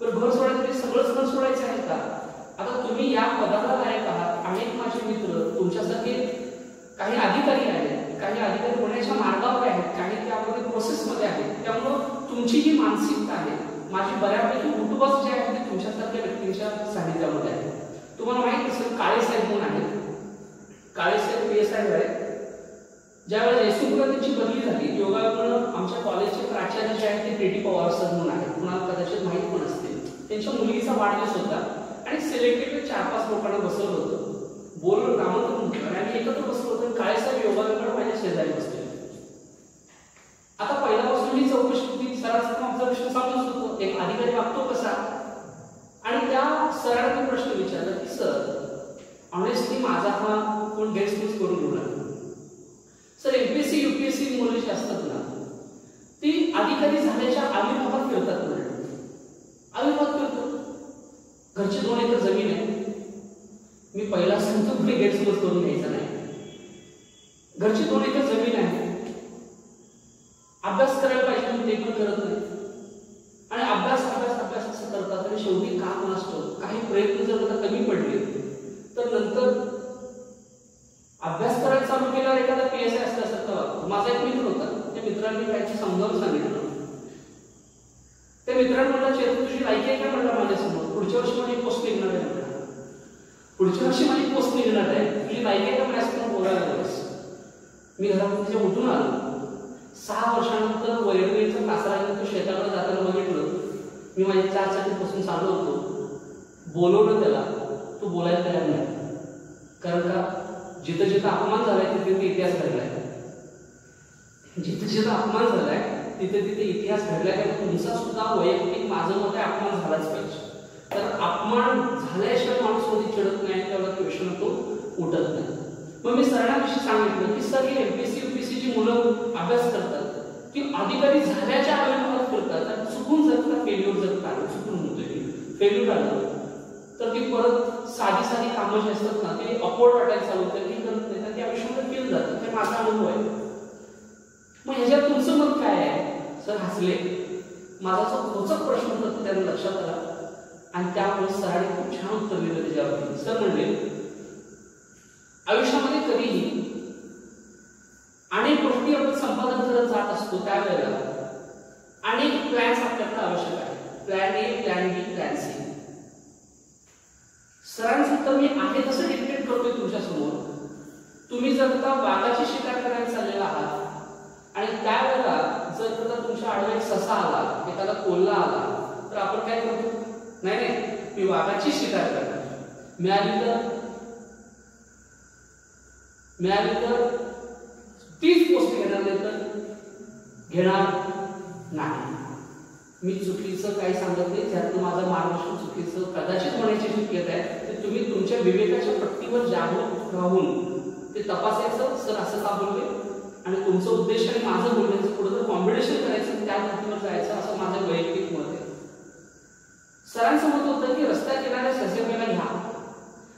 तर घर सोडायचं सगळंच घर सोडायचं आहे का? आता तुम्ही या पदाला लायक आहात. अनेक माझे मित्र तुमच्यासारखे काही अधिकारी आहेत, काही अधिकारी होण्याच्या मार्गावर आहेत, काही त्यामध्ये प्रोसेसमध्ये आहेत. त्यामुळं तुमची जी मानसिकता आहे माझी बऱ्यापैकी उठबस जे आहे ते तुमच्यासारख्या व्यक्तींच्या सानिध्यामध्ये आहे. तुम्हाला माहित असेल काळे साहेब म्हणून आहेत. काळे साहेब PSI आहेत. ज्यावेळेला जयसिंगपूरला त्यांची बदली झाली योगायोगानं आमच्या कॉलेजचे प्राचार्य जे आहेत ते TT पवार सर म्हणून आहेत. कुणाला कदाचित माहीत पण असतील. त्यांच्या मुलगीचा वाढदिवस होता आणि सिलेक्टेड 4-5 लोकांना बसवलं होतं, बोलून आमंत्रण केलं आणि आम्ही एकत्र बसलो होतो. काळेसाहेब योगाकडे माझ्या शेजारी बसले. आता पहिल्यापासून मी चौकशी होती, सरांचं ऑब्झर्वेशन चालूच होतं, एक अधिकारी वागतो कसा, आणि त्या सरांनी प्रश्न विचारला की सर ऑनेस्टली माझा हा कोण गैरसमज करून घेऊ लागला. सर एमपीएससी यूपीएससी मुलं जी असतात ना ती अधिकारी झाल्याच्या आविर्भावात फिरतात ना, आविर्भावात फिरतात. घरची 2 एकर जमीन आहे, मी पहिला सांगतो कुठे गैरसमज करून घ्यायचा नाही. घरची 2 एकर जमीन आहे, अभ्यास करायला पाहिजे मी ते पण करत नाही, आणि अभ्यास अभ्यास अभ्यास असं करतात आणि शेवटी काम नसतो. काही प्रयत्न जर मला कमी पडले तर नंतर अभ्यास करायला चालू केल्यावर एखादा पीएसआय असल्यासारखा वागतो. माझा एक मित्र होता, त्या मित्रांनी काहीतरी समजावून सांगितलं. त्या मित्रांनी म्हटलं चेतन तुझी लायकी आहे काय म्हटलं माझ्यासमोर, पुढच्या वर्षी माझी पोस्ट निघणार आहे म्हटलं, पुढच्या वर्षी माझी पोस्ट निघणार आहे, तुझी लायकी आहे का माझ्यासमोर बोलायला लागलीस. मी घरातून तिच्या उठून आलो. 6 वर्षानंतर वैरणीचं कासरानंतर शेताकडे जाताना बघितलं, मी माझ्या 4 चाकीपासून चालू होतो, बोलवलं त्याला, तो बोलायला तयार नाही. कारण का जिथं जिथं अपमान झालाय तिथे तिथे इतिहास घडलाय, जिथं जिथं अपमान झालाय तिथे तिथे इतिहास घडलाय. कारण तुमचा सुद्धा वैयक्तिक माझं मत आहे अपमान झालाच पाहिजे. तर अपमान झाल्याशिवाय माणूस कधी चिडत नाही, त्याला क्वेश्चन तो उठत नाही. मग मी सरांविषयी सांगितलं की सर ही एमपीएससी यूपीएससीची मुलं अभ्यास करतात की अधिकारी झाल्याच्या आविर्भावात फिरतात, आणि चुकून जर का फेल्युअर जर का चुकून होतोय फेल्युअर आलं तर ती परत साधी साधी कामं जी असतात ना ते अपवर्ड वाटायला चालू होतं, की करत नाही तर ते आयुष्यामध्ये फेल जातं. हे माझा अनुभव आहे. मग ह्याच्यात तुमचं मत काय आहे. सर हसले. माझा जो खोचक प्रश्न होता त्यांना लक्षात आला आणि त्यामुळे सरांनी खूप छान उत्तर दिलं त्याच्यावरती. सर म्हणले आयुष्यामध्ये कधीही अनेक गोष्टी आपण संपादन करत जात असतो, त्यावेळेला अनेक प्लॅन्स आपल्याकडे आवश्यक आहे. Plan A, plan B, plan C. सरांचं उत्तर मी आहे तसं डिक्टेट करतोय तुमच्या समोर. तुम्ही जर का वाघाची शिकार करायला चाललेला आहात आणि त्यावेळेला जर का तुमच्या आडवे ससा आला, एखादा कोल्हा आला, तर आपण काय करतो, नाही नाही मी वाघाची शिकार करणार, मिळाली तर तीच गोष्ट घेणार नाही तर घेणार नाही. मी चुकीचं काही सांगत नाही, त्यातून माझं मार्गदर्शन चुकीचं कदाचित होण्याची शक्यता आहे. ते तुम्ही तुमच्या विवेकाच्या पट्टीवर जागरूक राहून ते तपासायचं. सर असं का बोलले आणि तुमचं उद्देश आणि माझं बोलण्याचं पुढे जर कॉम्बिनेशन करायचं त्या पट्टीवर जायचं, असं माझं वैयक्तिक मत आहे. सरांचं मत होतं की रस्त्यात येणाऱ्या सस्यपेला घ्या,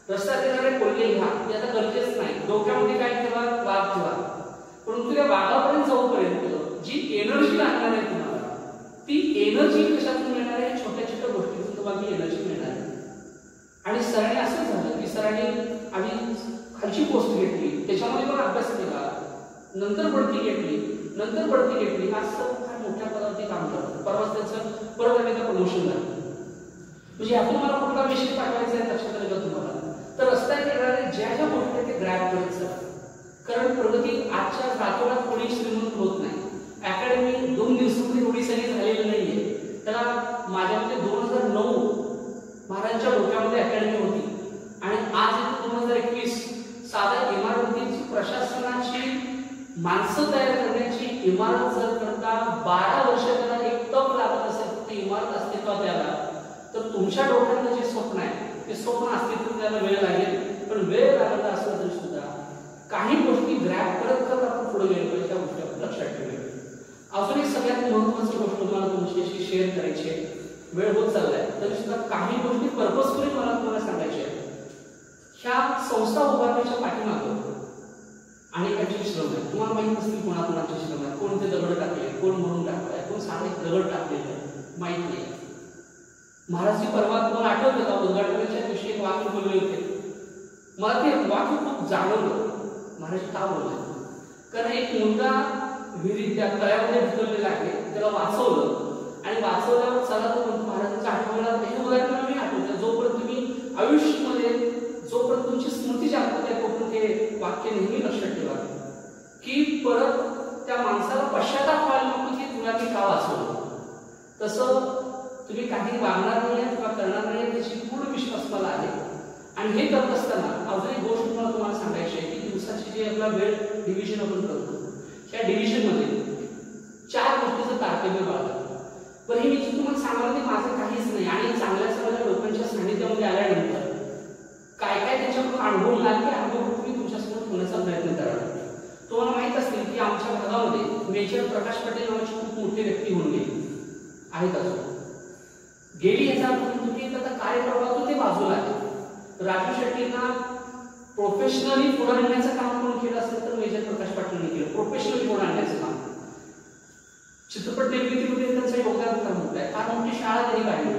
रस्त्यात येणारे कोल्हे घ्या, ते आता गरजेच नाही. डोक्यामध्ये काय ठेवा, वाघ ठेवा, परंतु त्या वाघापर्यंत जाऊपर्यंत जी एनर्जी लागणार आहे तुम्हाला, ती एनर्जी कशातून मिळणार आहे, छोट्या छोट्या गोष्टीतून तुम्हाला एनर्जी मिळणार आहे. आणि सरांनी असं झालं की सरांनी आधी खालची पोस्ट घेतली, त्याच्यामध्ये पण अभ्यास केला, नंतर बढती घेतली, आज सर फार मोठ्या पदावरती काम करतात. परवा त्यांचं परत एकदा प्रमोशन झालं. म्हणजे यातून मला कुठला विषय पाठवायचा आहे लक्षात आलं का तुम्हाला. तर रस्त्यात येणारे ज्या ज्या गोष्टी ते ग्रॅब करत चला, कारण प्रगती आजच्या रातोरात कोणी श्रीमंत होत नाही. अकॅडमी 2 दिवसांमध्ये एवढी सगळी झालेली नाहीये. त्याला माझ्यामध्ये 2009 महाराजांच्या डोक्यामध्ये अकॅडमी होती आणि आज 2021 साध्या इमारतीची प्रशासनाची माणसं तयार करण्याची इमारत जर करता 12 वर्ष त्याला एक तप लागत असेल ती इमारत अस्तित्वात यायला, तर तुमच्या डोक्यातलं जे स्वप्न आहे ते स्वप्न अस्तित्वात त्याला वेळ लागेल. पण वेळ लागला असला तरी सुद्धा काही गोष्टी ग्रॅब करत आपण पुढे गेलो पाहिजे, त्या गोष्टी आपण लक्षात ठेवूया. अजून एक सगळ्यात महत्त्वाची गोष्ट तुम्हाला तुमच्याशी शेअर करायची आहे. वेळ होत चाललाय तरी सुद्धा काही गोष्टी पर्पजफुली मला तुम्हाला सांगायच्या आहेत. ह्या संस्था उभारण्याच्या पाठीमागं अनेकांचे श्रम आहेत. तुम्हाला माहित नसतील कोणाकोणाचे श्रम आहेत, कोण ते दगड टाकले, कोण म्हणून टाकलाय, कोण साधे दगड टाकलेले आहे माहित नाही. महाराजजी परवा तुम्हाला आठवतं का उद्घाटनाच्या दिवशी एक वाक्य बोलले होते. मला ते वाक्य खूप जाणवलं. महाराज का बोलले, कारण एक मुलगा विहिरीत त्या तळ्यामध्ये ढकललेला आहे, त्याला वाचवलं आणि वाचवल्यावर चला तो म्हणतो महाराजांच्या आठवणीला हे उदाहरण मी आठवतं. जोपर्यंत तुम्ही आयुष्यामध्ये जोपर्यंत तुमची स्मृती जागृत आहे तोपर्यंत हे वाक्य नेहमी लक्षात ठेवा की परत त्या माणसाला पश्चाताप व्हायला नको की तुला मी का वाचवलं. तसं तुम्ही काही वागणार नाही किंवा करणार नाही त्याची पूर्ण विश्वास मला आहे. आणि हे करत असताना अजून एक गोष्ट मला तुम्हाला सांगायची आहे की दिवसाची जी आपला वेळ डिव्हिजन आपण करतो त्या डिव्हिजन मध्ये 4 गोष्टीचं तारतम्य बाळगा. पण हे मी तुम्हाला सांगणार ते माझं काहीच नाही आणि चांगल्या चांगल्या लोकांच्या सानिध्यामध्ये आल्यानंतर काय काय त्यांच्याकडून अनुभव मिळाले ते अनुभव तुम्ही तुमच्यासमोर ठेवण्याचा प्रयत्न करा. तुम्हाला माहित असेल की आमच्या भागामध्ये मेजर प्रकाश पाटील नावाची खूप मोठी व्यक्ती होऊन गेली आहेत. अजून गेली याचा अर्थ तुम्ही त्याचा कार्यप्रवाहातून ते बाजूला आहे. राजू शेट्टींना प्रोफेशनली पुढे आणण्याचं काम कोण केलं असेल तर मेजर प्रकाश पाटीलने केलं. प्रोफेशनली पुढे आणण्याचं काम चित्रपट निर्मितीमध्ये त्यांचं योगदान फार मोठं आहे. फार मोठी शाळा त्यांनी काढली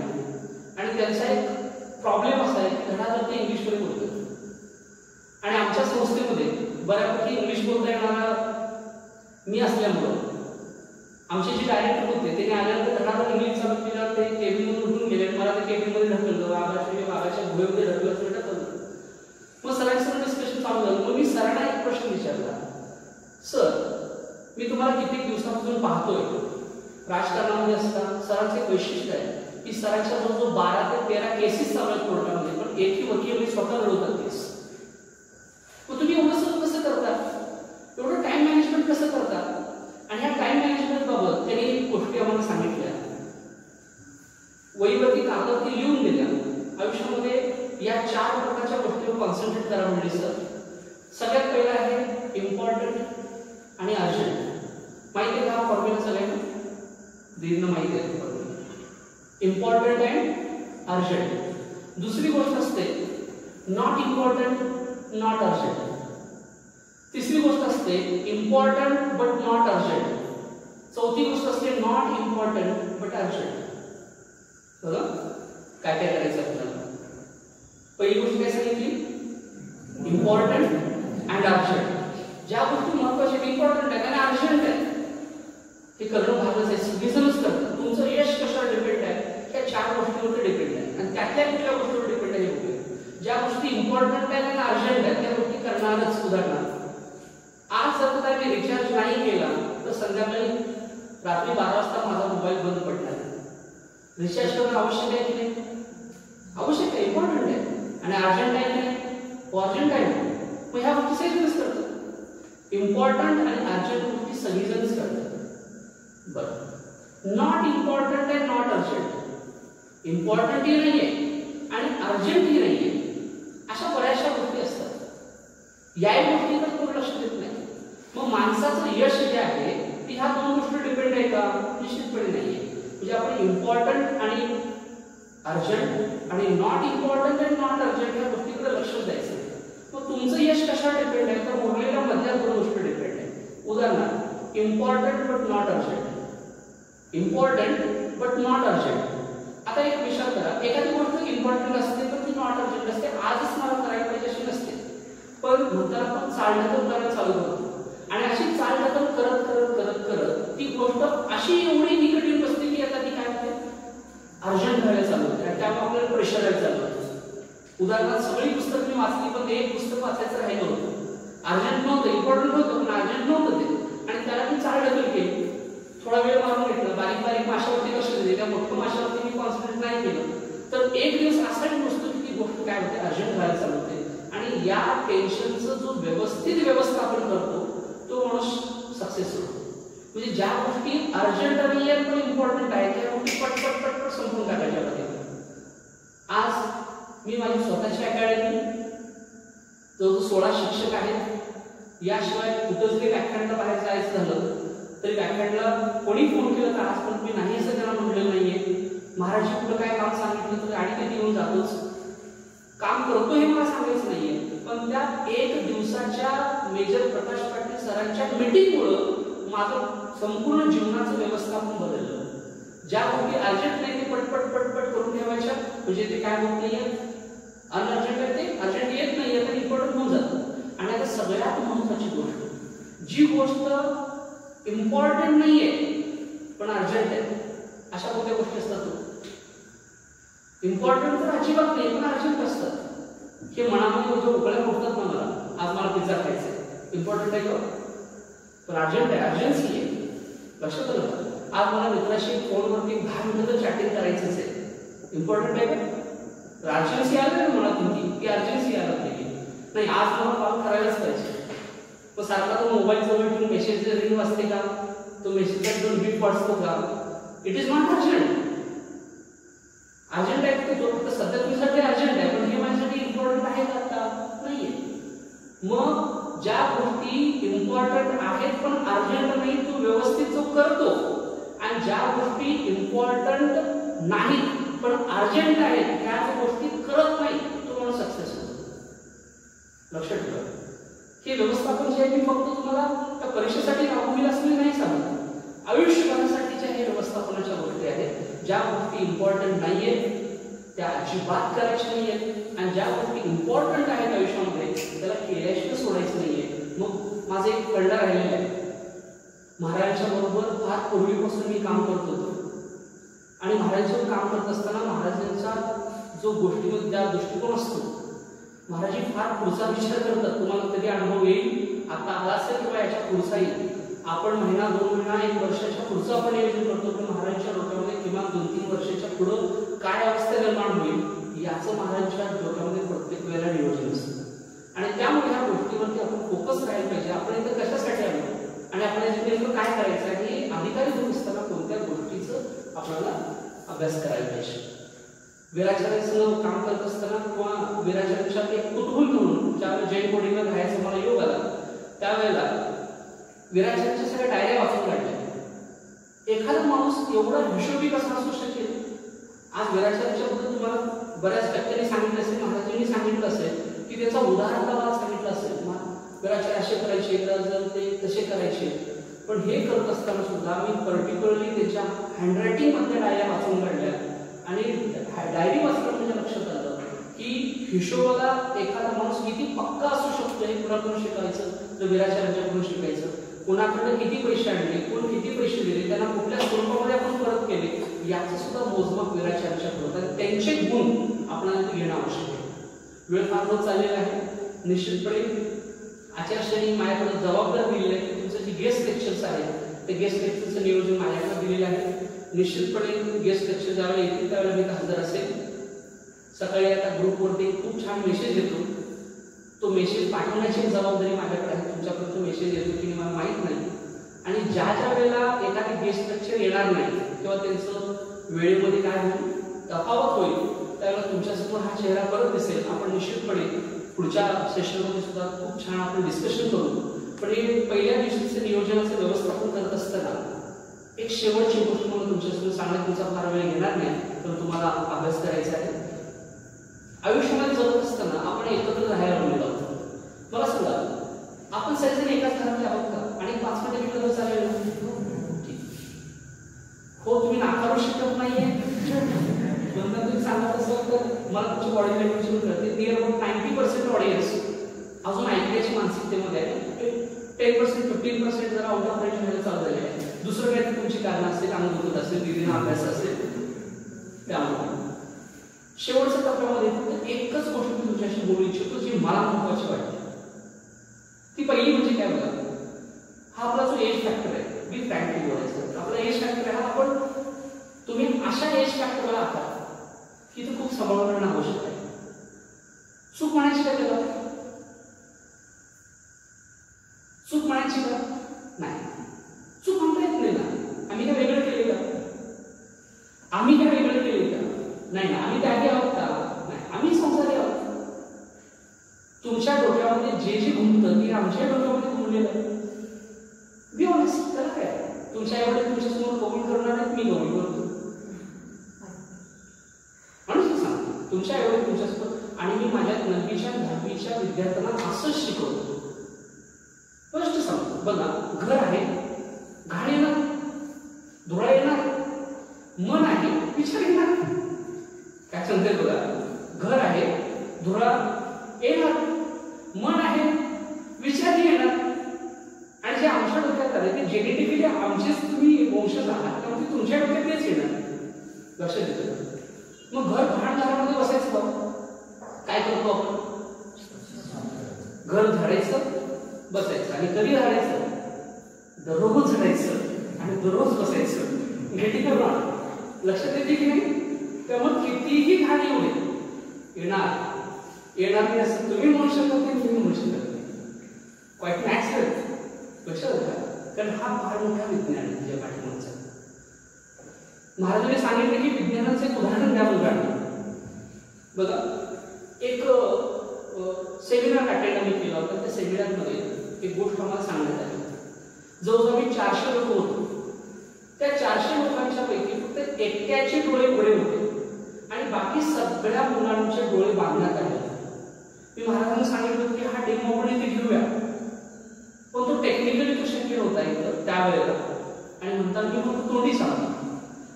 आणि त्यांचा एक प्रॉब्लेम असा आहे की घरात ते इंग्लिशमध्ये बोलतात आणि आमच्या संस्थेमध्ये बऱ्यापैकी इंग्लिश बोलता येणारा मी असल्यामुळं आमचे जे डायरेक्टर होते त्यांनी आल्यानंतर घरात इंग्लिश चालू केलं. ते केबिनमधून उठून गेले. मला ते केबिनमध्ये ढकललं. बाबाच्या गुहेमध्ये ढकललं. मग सरांचं डिस्कशन चालू झालं. मग मी सरांना एक प्रश्न विचारला, सर मी तुम्हाला कित्येक दिवसापासून पाहतोय राजकारणामध्ये असता. सरांचे एक वैशिष्ट्य आहे की सरांच्या जवळ 12 ते 13 केसेस चालू आहेत कोर्टामध्ये पण एकही वकील स्वतः लढवतात केस. मग तुम्ही एवढं सगळं कसं करता? एवढं टाइम मॅनेजमेंट कसं करता? आणि ह्या टाइम मॅनेजमेंट बाबत त्यांनी गोष्टी आम्हाला सांगितल्या. वहीवरती कागदावरती लिहून दिल्या. आयुष्यामध्ये या 4 प्रकारच्या गोष्टीवर कॉन्सन्ट्रेट करा म्हणजे सर. सगळ्यात पहिला आहे इम्पॉर्टंट आणि अर्जंट. माहिती आहे का फॉर्म्युला सगळ्यांना? दीर्घ माहिती आहे फॉर्म्युला. Important and urgent. दुसरी गोष्ट असते नॉट इम्पॉर्टंट नॉट अर्जंट. तिसरी गोष्ट असते इम्पॉर्टंट बट नॉट अर्जंट. चौथी गोष्ट असते नॉट इम्पॉर्टंट बट अर्जंट. काय काय करायचं आपल्याला? पहिली गोष्ट काय सांगितली? Important and urgent. ज्या गोष्टी महत्वाच्या इम्पॉर्टंट आहेत आणि अर्जंट आहे हे करणं भागच आहे. सगळेजणच करतात. तुमचं यश कशावर डिपेंड आहे? त्या 4 गोष्टींवर डिपेंड आहे आणि त्यातल्या कुठल्या गोष्टीवर डिपेंड आहे हे बघूया. ज्या गोष्टी इम्पॉर्टंट आहेत आणि अर्जंट आहेत त्या गोष्टी करणारच. उदाहरणार्थ आज जर मी रिचार्ज नाही केला तर संध्याकाळी रात्री 12 वाजता माझा मोबाईल बंद पडणार. रिचार्ज करणं आवश्यक आहे की नाही? आवश्यक आहे, इम्पॉर्टंट आहे. आणि अर्जंट आहे की नाही? अर्जंट आहे. मग ह्या गोष्टी सगळेजणच करतात. इम्पॉर्टंट आणि अर्जंट गोष्टी सगळेजणच करतात. बरं, not important and not urgent. इम्पॉर्टंटही नाहीये आणि अर्जंटही नाहीये अशा बऱ्याचशा गोष्टी असतात. या गोष्टीकडे कोण लक्ष देत नाही. मग माणसाचं यश जे आहे ती ह्या 2 गोष्टी डिपेंड आहे का? निश्चितपणे नाहीये. म्हणजे आपण इम्पॉर्टंट आणि अर्जंट आणि नॉट इम्पॉर्टंट आणि नॉट अर्जंट या गोष्टीकडे लक्ष द्यायचं. मग तुमचं यश कशावर डिपेंड आहे? तर उरलेल्या मधल्या 2 गोष्टी डिपेंड आहे. उदाहरणार्थ important but not urgent. Important but not urgent. आता एक विचार करा, एखादी गोष्ट इम्पॉर्टंट असते पण ती नॉट अर्जंट असते. आजच मला करायला पाहिजे अशी नसते. पण नंतर आपण चालढकल करायला चालू करतो आणि अशी चालढकल करत करत करत करत ती गोष्ट अशी एवढी निकट येऊन बसते की आता ती काय होते? अर्जंट व्हायला चालू होते आणि त्यामुळे आपल्याला प्रेशर यायला चालू होतं. उदाहरणार्थ सगळी पुस्तक मी वाचली पण एक पुस्तक वाचायचं राहिलं होतं. अर्जंट नव्हतं, इम्पॉर्टंट होतं पण अर्जंट नव्हतं ते आणि त्याला मी चालढकल केली. थोडा वेळ मारून घेतला, बारीक बारीक माशावरती लक्ष दिले. त्या मोठ्या माशावरती मी कॉन्सन्ट्रेट नाही केलं तर एक दिवस असाही गोष्ट की ती गोष्ट काय होते? अर्जंट व्हायला चालू होते. आणि या टेन्शनचं जो व्यवस्थित व्यवस्थापन करतो तो माणूस सक्सेसफुल होतो. म्हणजे ज्या गोष्टी अर्जंट नाही आहेत पण इम्पॉर्टंट आहेत त्या गोष्टी पटपट पटपट संपून टाकायच्या पाहिजे. आज मी माझी स्वतःची अकॅडमी जवळजवळ 16 शिक्षक आहेत. याशिवाय कुठं जरी व्याख्यानाला बाहेर जायचं झालं तरी व्याख्यानाला कोणी फोन केला तर आजपर्यंत मी नाही असं त्यांना म्हटलेलं नाहीये. महाराज कुठं काय काम सांगितलं तर गाडी कधी येऊन जातोच. काम करतो हे मला सांगायचं नाहीये पण त्या 1 दिवसाच्या मेजर प्रकाश पाटील सरांच्या मीटिंगमुळं माझं संपूर्ण जीवनाचं व्यवस्थापन बदललं. ज्या गोष्टी अर्जंट नाही ते पटपट पटपट करून ठेवायच्या म्हणजे ते काय होत नाहीये अनअर्जंट आहे ते अर्जंट येत नाहीये तर इम्पॉर्टंट होऊन जातं. आणि आता सगळ्यात महत्त्वाची गोष्ट जी गोष्ट इम्पॉर्टंट नाहीये पण अर्जंट आहे अशा कोणत्या गोष्टी असतात? इम्पॉर्टंट तर अजिबात नाही पण अर्जंट असतात. हे मनामध्ये जो उकळ्या उठतात ना मला आज मला पिझ्झा खायचा आहे इम्पॉर्टंट आहे का? पण अर्जंट आहे, अर्जन्सी आहे. लक्षात आलं? आज मला मित्राशी फोनवरती 10 मिनिटं चॅटिंग करायचंच आहे इम्पॉर्टंट आहे का? अर्जन्सी आलं ना मला तुमची की अर्जन्सी आला पाहिजे, नाही आज मला कॉल करायलाच पाहिजे. मग सारखा तो मोबाईल जवळ ठेवून मेसेज रिंग वाजते का, तो मेसेजचा दोन बीट वाजतो का, it is not urgent. Urgent आहे तो फक्त सध्या तुझ्यासाठी अर्जंट आहे, पण हे माझ्यासाठी इम्पॉर्टंट आहे का आता नाहीये. मग ज्या गोष्टी इम्पॉर्टंट आहेत पण अर्जंट नाही तो व्यवस्थित जो करतो, आणि ज्या गोष्टी इम्पॉर्टंट नाहीत पण अर्जंट आहेत त्याच गोष्टी करत नाही तो माणूस सक्सेस होतो. लक्षात ठेवा, हे व्यवस्थापन जे आहे मी फक्त तुम्हाला त्या परीक्षेसाठी लागू होईल असं मी नाही सांगत. आयुष्यभरासाठीच्या हे व्यवस्थापनाच्या गोष्टी आहेत. ज्या गोष्टी इम्पॉर्टंट नाहीयेत त्या अजिबात करायच्या नाहीयेत, आणि ज्या गोष्टी इम्पॉर्टंट आहेत आयुष्यामध्ये त्याला केल्याशिवाय सोडायचं नाहीये. मग माझं एक कळलं राहिलेलं आहे, महाराजांच्या बरोबर फार पूर्वीपासून मी काम करत होतो, आणि महाराजांचं काम करत असताना महाराजांचा जो गोष्टीमध्ये ज्या दृष्टिकोन असतो, महाराज फार पुढचा विचार करतात. तुम्हाला कधी अनुभव येईल, आता आला असेल किंवा याच्या पुढचा येईल. आपण महिना 2 महिना 1 वर्षाच्या पुढचं आपण नियोजन करतो, पण महाराजांच्या डोक्यामध्ये किमान 2-3 वर्षाच्या पुढं काय अवस्था निर्माण होईल याचं महाराजांच्या डोक्यामध्ये प्रत्येक वेळेला नियोजन असतं. आणि त्यामुळे ह्या गोष्टीवरती आपण फोकस राहायला पाहिजे. आपण इथं कशासाठी आलो आणि आपल्याला नेमकं काय करायचं आहे हे अधिकारी होत असताना कोणत्या गोष्टीचं आपल्याला अभ्यास करायला पाहिजे. विराचार्यांसह काम करत असताना किंवा विराचार्यांच्या एक कुतूहल म्हणून ज्यावेळेला जैन बोर्डिंगला राहायचा मला योग आला, त्यावेळेला विराचार्यांच्या सगळ्या डायऱ्या वाचून काढल्या. एखादा माणूस एवढा हिशोबी कसा असू शकेल. आज विराचार्यांच्या बद्दल तुम्हाला बऱ्याच व्यक्तींनी सांगितलं असेल, महाराजांनी सांगितलं असेल की त्याचा उदाहरण मला सांगितलं असेल, विराचार्य असे करायचे, ते तसे करायचे. पण हे करत असताना सुद्धा मी पर्टिक्युलरली त्याच्या हँडरायटिंग मधल्या डायऱ्या वाचून काढल्या, आणि डायरी वाचताना म्हणजे लक्षात आलं की हिशोबाला एखादा माणूस किती पक्का असू शकतो हे कुणाकडून शिकायचं, तर विराचार्यांच्याकडून शिकायचं. कोणाकडनं किती पैसे आणले, कोण किती पैसे दिले, त्यांना कुठल्या स्वरूपामध्ये आपण परत केले, याचं सुद्धा मोजमाप विराचार्यांच्याकडे होतं. त्यांचे गुण आपल्याला घेणं आवश्यक आहे. वेळ फार होत चाललेला आहे. निश्चितपणे आचार्यांनी माझ्याकडे जबाबदार दिलेली आहे की तुमचं जे गेस्ट लेक्चर्स आहेत ते गेस्ट लेक्चरचं नियोजन माझ्याकडे दिलेलं आहे. निश्चितपणे गेस्ट लेक्चर ज्यावेळेला येतील त्यावेळेला मी हजर असेल. सकाळी आता ग्रुपवरती खूप छान मेसेज येतो, तो मेसेज पाठवण्याची जबाबदारी माझ्याकडे आहे. तुमच्याकडे तो मेसेज येतो की मला माहीत नाही, आणि ज्या ज्या वेळेला एखादी गेस्ट लेक्चर येणार नाही किंवा त्यांचं वेळेमध्ये काय होईल तफावत होईल त्यावेळेला तुमच्यासमोर हा चेहरा परत दिसेल. आपण निश्चितपणे पुढच्या सेशनमध्ये सुद्धा खूप छान आपण डिस्कशन करू. पण हे पहिल्या दिवशीचं नियोजनाचं व्यवस्थापन करत असताना एक शेवटची गोष्ट म्हणून तुमच्यासमोर सांगण्यात तुमचा फार वेळ घेणार नाही, तर तुम्हाला अभ्यास करायचा आहे. आयुष्यामध्ये जगत असताना आपण एकत्र राहायला बोललो आहोत. मला सांगा, आपण सगळेजण एकाच घरातले आहोत का? आणि 5 मिनिटं भेटलं तर चालेल? हो, तुम्ही नाकारू शकत नाहीये. नंतर तुम्ही सांगत असाल तर मला तुमची बॉडी लँग्वेज कळते. नियर अबाउट 90% ऑडियन्स अजून ऐकण्याची मानसिकतेमध्ये आहे. 10% 15% जरा आउट ऑफ रेंज मध्ये चालू झाले आहे. दुसरं काही तुमची कारणं असतील, अंगदुखत असेल, दिदीना अभ्यास असेल. त्यामुळे शेवटच्या टप्प्यामध्ये फक्त एकच गोष्ट मी तुमच्याशी बोलू इच्छितो जी मला महत्वाची वाटते. ती पहिली म्हणजे काय बघा, हा आपला जो एज फॅक्टर आहे, मी फ्रँकली बोलायचं आपला एज फॅक्टर आहे. आपण तुम्ही अशा एज फॅक्टरला आहात की ते खूप सांभाळून करणं आवश्यक आहे. चूक म्हणायची काय त्याला? चूक म्हणायची का? नाही, चूक म्हणता येत नाही ना. आम्ही काय वेगळं केले का? आम्ही काय वेगळं केले का? नाही ना. आम्ही त्यागी आहोत का? नाही, आम्ही संसारी आहोत. तुमच्या डोक्यामध्ये जे जे घुमतं ते आमच्या डोक्यामध्ये घुमलेलं आहे. बी ऑनेस्ट, त्याला काय? तुमच्या एवढे तुमच्यासमोर कबूल करणार नाहीत, मी कबूल करतो. म्हणून सांगतो तुमच्या एवढे तुमच्यासमोर. आणि मी माझ्या 9वीच्या 10वीच्या विद्यार्थ्यांना असंच शिकवतो. स्पष्ट सांगतो, बघा, घर आहे, घाण येणार, धुळा येणार, मन आहे, विचार येणार. काय सांगते बघा, घर आहे, धुळा येणार, मन आहे, विचारही येणार. आणि जे आमच्या डोक्यात आले ते जेनेटिकली आमचेच तुम्ही वंशज आहात, त्यामुळे तुमच्या डोक्यात तेच येणार. लक्षात येतं. मग घर घाण घरामध्ये बसायचं बघ, काय करतो आपण? घर झाडायचं, बसायचं. आणि कधी झाडायचं? दररोज झाडायचं आणि दररोज बसायचं. घेती करणार. लक्षात येते की नाही? त्यामुळे कितीही घाण येऊ दे, येणार नाही असं तुम्ही म्हणू शकत नाही, तुम्ही म्हणू शकत नाही. क्वाईट नॅचरल लक्षात का? कारण हा फार मोठा विज्ञान आहे तुझ्या पाठीमागचा. महाराजांनी सांगितलं की विज्ञानाचं एक उदाहरण द्या मुलांना. बघा, एक सेमिनार अटेंड आम्ही केला होता. त्या सेमिनारमध्ये एक गोष्ट आम्हाला सांगण्यात आली. जवळजवळ आम्ही 400 लोक होतो. त्या 400 लोकांच्या पैकी फक्त एकट्याचे डोळे उघडे होते आणि बाकी सगळ्या मुलांचे डोळे बांधण्यात आले. मी महाराजांना सांगितलं की हा डेमो आपण इथे घेऊया, पण तो टेक्निकली तो शक्य नव्हता इथं त्यावेळेला. आणि म्हणतात की मग तोंडी सांगा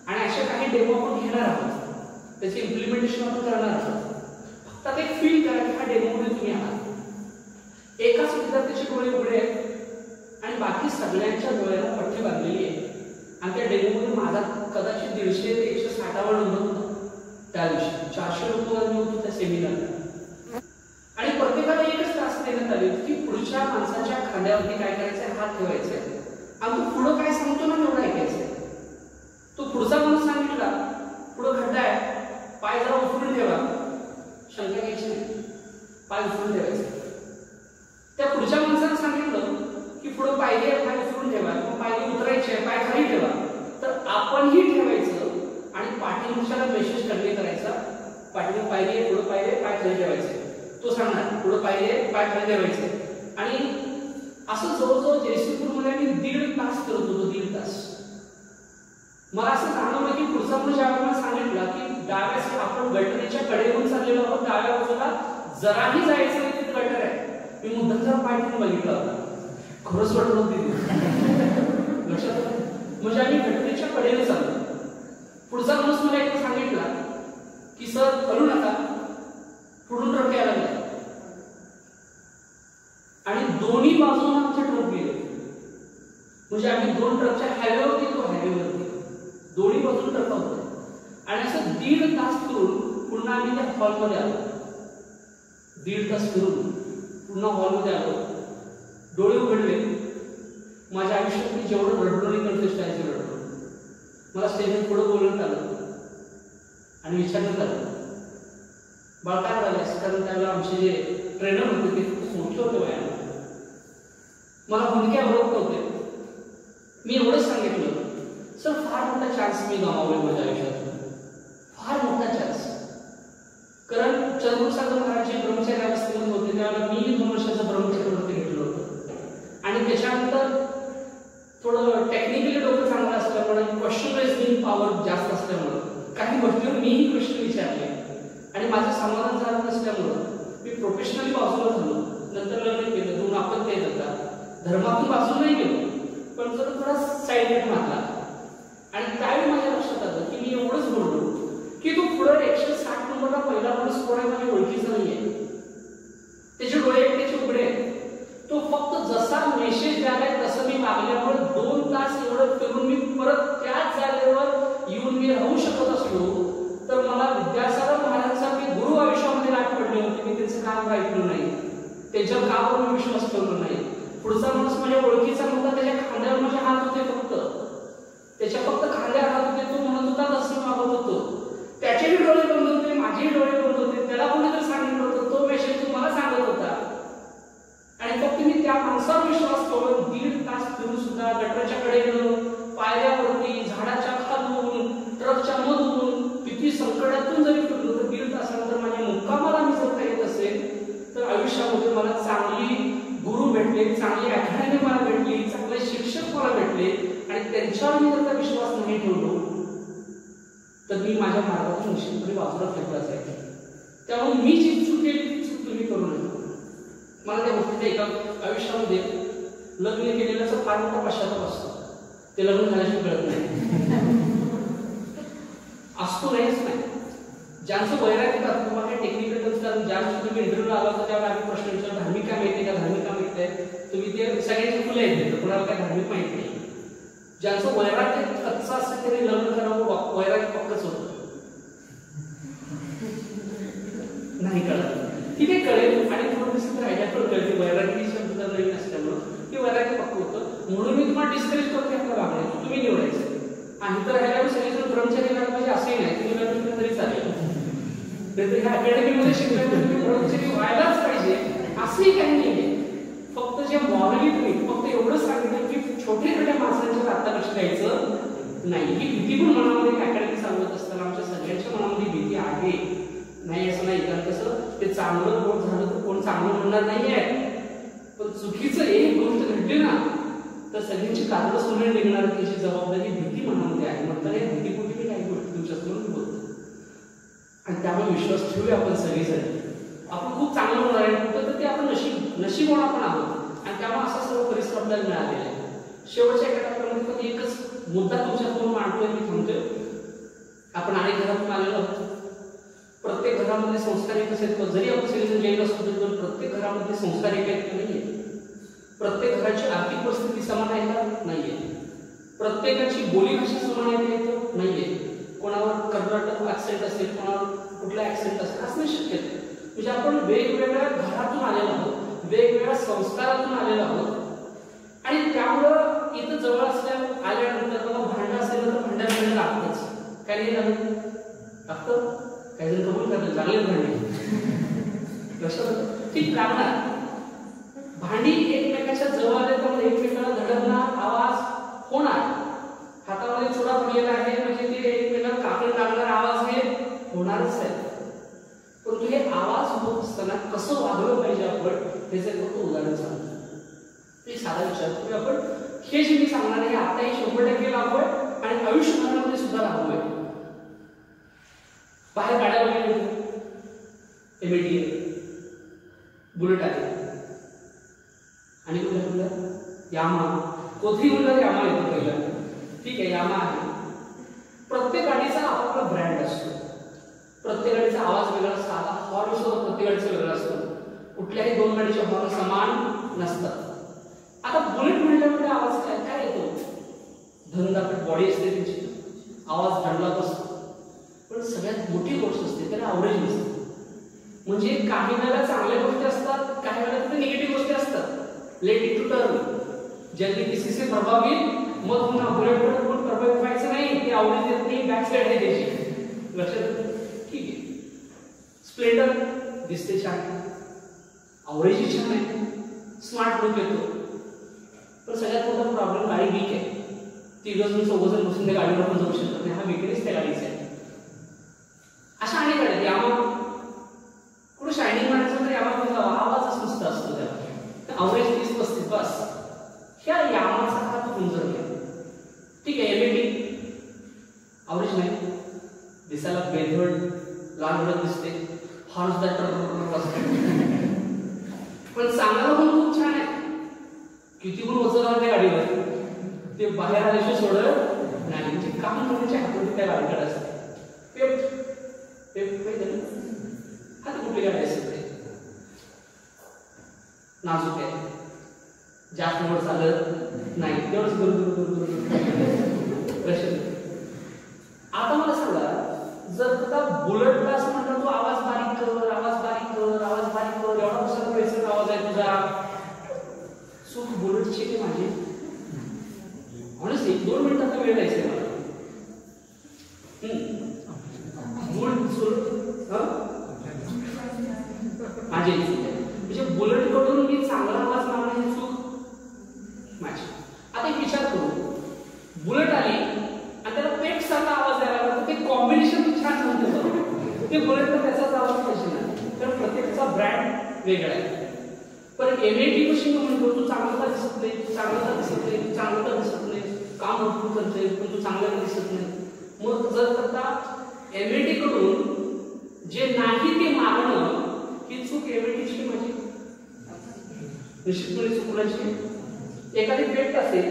आणि अशा काही डेमो आपण घेणार आहोत, त्याचे इम्प्लिमेंटेशन आपण करणार आहोत. फक्त एक फील करा की हा डेमोमध्ये तुम्ही आहात. एकाच विद्यार्थ्याचे डोळे उघडे आहेत आणि बाकी सगळ्यांच्या डोळ्याला पट्टी बांधलेली आहे. आणि त्या डेमोमध्ये माझा कदाचित 150 ते 160 नंबर होता. त्या दिवशी 400 लोक होतो त्या सेमिनारला. आणि प्रत्येकाला एकच तास देण्यात आले की पुढच्या माणसाच्या खांद्यावरती काय करायचंय, हात ठेवायचे आणि तो पुढं काय सांगतो ना तेवढं ऐकायचंय. तो पुढचा माणूस सांगितला पुढं खड्डा आहे, पाय जरा उचलून ठेवा, शंका घ्यायची नाही, पाय उचलून ठेवायचे. त्या पुढच्या माणसाने सांगितलं की पुढं पायरी आहे, पाय उचलून ठेवा, किंवा पायरी उतरायची आहे, पाय खाली ठेवा. तर आपणही ठेवायचं आणि पाठीमागच्याला मेसेज कन्वे करायचा. पाठीमाग पायरी आहे, पुढं पायरी आहे, पाय खाली ठेवायचे. तो सांगणार पुढं पायरी आहे, पाय खाली ठेवायचे. आणि असं जवळजवळ जयसिंगपूरमध्ये आम्ही 1.5 तास करत होतो. 1.5 तास. मला असं जाणवलं की पुढचा पुढे ज्यावेळेला मला सांगितलं की डाव्या आपण गटरीच्या कडेवरून चाललेलो आहोत, डाव्या बाजूला जराही जायचं नाही, तिथे गटर आहे. मी मुद्दाम जरा पाय ठेवून बघितला होता, खरंच वाटत होती लक्षात. म्हणजे आम्ही गटरीच्या कडेने चाललो. पुढचा माणूस मला एकदा सांगितला की सर हलू नका, पुढून ट्रक यायला लागला. आणि दोन्ही बाजूने आमचे ट्रक गेले. म्हणजे आम्ही 2 ट्रकच्या हायवेवरती, तो हायवेवरती दोन्ही बाजून ट्रक होते. आणि असं 1.5 तास फिरून पुन्हा आम्ही त्या हॉलमध्ये आलो. 1.5 तास फिरून पुन्हा हॉलमध्ये आलो. डोळे उघडले. माझ्या आयुष्यात मी जेवढं रडलो नाही करतो स्टायलचे रडलो. मला स्टेजवर पुढे बोलण्यात आलं आणि विचारण्यात आलं बाळ काय झालंय. कारण त्यावेळेला आमचे जे ट्रेनर होते ते खूप मोठे होते वयाने. मला हुंदक्या ओळखत होते. मी एवढंच सांगितलं सर फार मोठा चान्स मी गमावले माझ्या आयुष्यात, फार मोठा चान्स. कारण चंद्रप्रसाद महाराज जे ब्रह्मचारी अवस्थेमध्ये होते त्यावेळेला मी 2 वर्षाचं ब्रह्मचर्य व्रत घेतलं होतं. आणि त्याच्यानंतर थोडं टेक्निकली डोकं चांगलं असल्यामुळे, क्वेश्चन रेझनिंग पॉवर जास्त असल्यामुळं काही गोष्टीवर मीही क्वेश्चन विचारले आणि माझं समाधान झालं नसल्यामुळं मी प्रोफेशनली बाजूला झालो. नंतर लग्न केलं, 2 अपत्य येत होता. धर्मातून बाजूला नाही गेलो, पण जर थोडा साईड मारला. आणि त्यावेळी माझ्या लक्षात आलं की मी एवढंच बोललो की तो पुढे 160 नंबरला पहिला माणूस कोण आहे माझ्या ओळखीचा नाहीये. त्याचे डोळे एकट्याचे उघडे आहेत. तो फक्त जसा मेसेज द्यालाय तसं मी मागल्यामुळे 2 तास एवढं फिरून मी परत त्याच जागेवर येऊन मी राहू शकत असलो तर मला विद्यासागर महाराजांसारखे गुरु आयुष्यामध्ये लाट पडले होते. मी त्यांचं काम ऐकलं नाही, त्यांच्या कामावर मी विश्वास ठेवला नाही. पुढचा माणूस माझ्या ओळखीचा नव्हता, त्याच्या खांद्यावर माझे हात होते, त्याच्या फक्त खांद्यावर हात होते. तो म्हणत होता तसं मागत होतो. त्याचेही डोळे बंद होते, माझेही डोळे बंद होते. त्याला कोणीतरी सांगितलं होतं, तो मेसेज तो मला सांगत होता. आणि फक्त मी त्या माणसावर विश्वास ठेवला. 1.5 तास फिरून सुद्धा गटरच्या कडे गेलो, पायऱ्यावरती, झाडाच्या खालून, ट्रकच्या मधून, किती संकटातून जरी फिरलो तर 1.5 तासानंतर माझ्या मुक्कामाला मी जर काही येत असेल तर आयुष्यामध्ये मला चांगली गुरु भेटले, चांगली अकॅडमी मला भेटली, चांगले शिक्षक मला भेटले. आणि त्यांच्यावर मी जर का विश्वास नाही ठेवलो तर मी माझ्या मार्गातून निश्चितपणे बाजूला फेकला जाईल. त्यामुळे मी जी चूक केली ती चूक तुम्ही करू नये. मला त्या गोष्टीच्या एका आयुष्यामध्ये लग्न केलेल्याचा फार मोठा पश्चाताप असतो. ते लग्न झाल्याशी कळत नाही, असतो नाहीच नाही. ज्यांचं वैराग्य येतात तुम्हाला काही टेक्निकल असतात, ज्यांचं तुम्ही इंटरव्ह्यू आला होता त्यावेळेला आम्ही प्रश्न विचारला धार्मिक काम येते का, धार्मिक काम येत आहे, तुम्ही ते सगळ्यांची फुलं येते, कुणाला काय धार्मिक माहिती नाही. ज्यांचं वैराग्य कच्चा असतं त्यांनी लग्न करावं, वैराग्य पक्कच होतं. नाही कळत, ठीक आहे कळेल आणि थोडं दिवसात राहिल्या पण कळते. वैराग्य शब्द नवीन असल्यामुळं की वैराग्य पक्क होतं. म्हणून मी तुम्हाला डिस्करेज करते आपल्या वागण्यात, तुम्ही निवडायचं. आणि तर राहिल्यावर सगळेजण ब्रह्मचारी राहिला पाहिजे असंही नाही, तुम्ही लग्न तरी चालेल. तर ह्या अकॅडमीमध्ये शिकल्यानंतर तुम्ही ब्रह्मचारी व्हायलाच पाहिजे असंही काही नाहीये. फक्त जे मॉरली तुम्ही फक्त एवढं सांगितलं की छोट्या छोट्या माणसांच्या आता लक्ष द्यायचं नाही. ही भीती पण मनामध्ये अकॅडमी सांगत असताना आमच्या सगळ्यांच्या मनामध्ये भीती आहे नाही असं नाही. कारण कसं ते चांगलं कोण झालं तर कोण चांगलं म्हणणार नाहीये, पण चुकीचं एक गोष्ट घडली ना तर सगळ्यांची कारणं सोडून निघणार त्याची जबाबदारी भीती मनामध्ये आहे. म्हणतात या भीतीपोटी मी काही गोष्टी तुमच्यासमोर बोलतो आणि त्यामुळे विश्वास ठेवूया आपण सगळीजण. आपण खूप चांगलं होणार आहे कुठं तर ते आपण नशीबवान आपण आहोत आणि त्यामुळे असा सर्व परिसर आपल्याला मिळालेला आहे. शेवटच्या एका टप्प्यामध्ये फक्त एकच मुद्दा तुमच्यासमोर मांडतोय मी थांबतोय. आपण अनेक घरातून आलेलो आहोत. प्रत्येक घरामध्ये संस्कार एकच आहेत. जरी आपण सगळेजण जैन असतो तरी प्रत्येक घरामध्ये संस्कार एक आहेत नाहीये. प्रत्येक घराची आर्थिक परिस्थिती समान आहे का नाहीये. प्रत्येकाची बोलीभाषा समान आहे का नाहीये. कोणावर कर्नाटक ऍक्सेंट असेल, कोणावर कुठला ऍक्सेंट असेल असं नाही शक्य. म्हणजे आपण वेगवेगळ्या घरातून आलेलो आहोत, वेगवेगळ्या संस्कारातून आलेलो आहोत आणि त्यामुळं इथं जवळ आल्यानंतर बघा भांडं असेल तर भांड्याला लागतंच. काय नाही लागतं? काही जण कबूल करतात चांगले भांडी लक्षात ठीक लागणार. भांडी एकमेकाच्या जवळ आले तर एकमेकाला धडकणार, आवाज होणार. हातामध्ये चुडा पडलेला आहे म्हणजे ते एकमेकाला कापड लागणार, आवाज हे होणारच आहे. परंतु हे आवाज होत असताना कसं वागलं पाहिजे आपण त्याचं फक्त उदाहरण सांगतो. ते साधा विचार करूया आपण. हे जे मी सांगणार आहे आताही 100% लागू आहे आणि आयुष्यभरामध्ये सुद्धा लागू आहे. बाहेर गाड्या वगैरे एमएटी बुलेट आहे आणि कुठल्या यामा कोणतीही मुलं यामा येतो पहिला. ठीक आहे यामा आहे. प्रत्येक गाडीचा आपापला ब्रँड असतो. प्रत्येक गाडीचा आवाज वेगळा असतो. आता हॉर्न सुद्धा प्रत्येक गाडीचा वेगळा असतो. कुठल्याही दोन गाडीचे हॉर्न समान नसतात. आता बुलेट म्हटल्यामुळे आवाज काय काय येतो? धनदाट बॉडी असते त्याची, आवाज ढळलाच असतो. पण सगळ्यात मोठी गोष्ट असते त्याला आवरेज नसते. म्हणजे काही वेळेला चांगल्या गोष्टी असतात, काही वेळेला निगेटिव्ह गोष्टी असतात. Let it to turn. ज्यांनी किसी से प्रभावित मग पुन्हा बुलेटवर कोण प्रभावित व्हायचं नाही. ते आवरेज देत नाही, बॅक साईड आहे त्याची. लक्षात ठीक आहे. स्प्लेंडर दिसते छान, आवरेज छान आहे, स्मार्ट लुक येतो. पण सगळ्यात मोठा प्रॉब्लेम गाडी वीक आहे. तिघजण चौघजण बसून त्या गाडीवर पण जाऊ शकत नाही. हा विकनेस त्या गाडीचा आहे. अशा अनेक गाड्या यामा कुठं शायनिंग मारायचं तर यामामध्ये जावा, आवाजच नुसता असतो त्याला. आवरेज 30-35 बस. ह्या यामाचा हा गुंजर आहे. ठीक आहे. एमएटी आवरेज नाही, दिसायला बेधड लाल भडक दिसते, हॉर्स पण सांगायला पण खूप छान आहे. किती पण वचन त्या गाडीवर ते बाहेर आल्याशिवाय सोडत नाही. म्हणजे काम करण्याची हातोटी त्या गाडीकडे असते. आता कुठली गाडी असते नाजूक आहे, जास्त मोड चालत नाही, तेवढंच प्रश्न. आता मला सांगा जर तुला बुलेटला असं म्हटलं तू आवाज बारीक कर, आवाज बारीक कर, आवाज बारीक कर, एवढा कसा पैसे आवाज आहे तुझा. चूक बुलेटची की माझी? ऑनेस्टली 2 मिनिटाचा वेळ द्यायचा मला. माझी म्हणजे बुलेट कडून मी चांगला आवाज मागण्याची चूक माझी. आता एक विचार करू, बुलेट आली आणि त्याला पेट सारखा आवाज द्यायला लागला, ते कॉम्बिनेशन छान होतं. ते बुलेटला त्याचाच आवाज पाहिजे ना, कारण प्रत्येकाचा ब्रँड वेगळा आहे. पण एमएटी कशी म्हणतो तू चांगला दिसत नाही, तू चांगला दिसत नाही, तू चांगला दिसत नाही, काम भरपूर करते पण तू चांगला दिसत नाही. मग जर करता एमएटी कडून जे नाही ते मागणं ही चूक एमएटीची माझी निश्चितपणे चुकण्याची. एखादी पेट असेल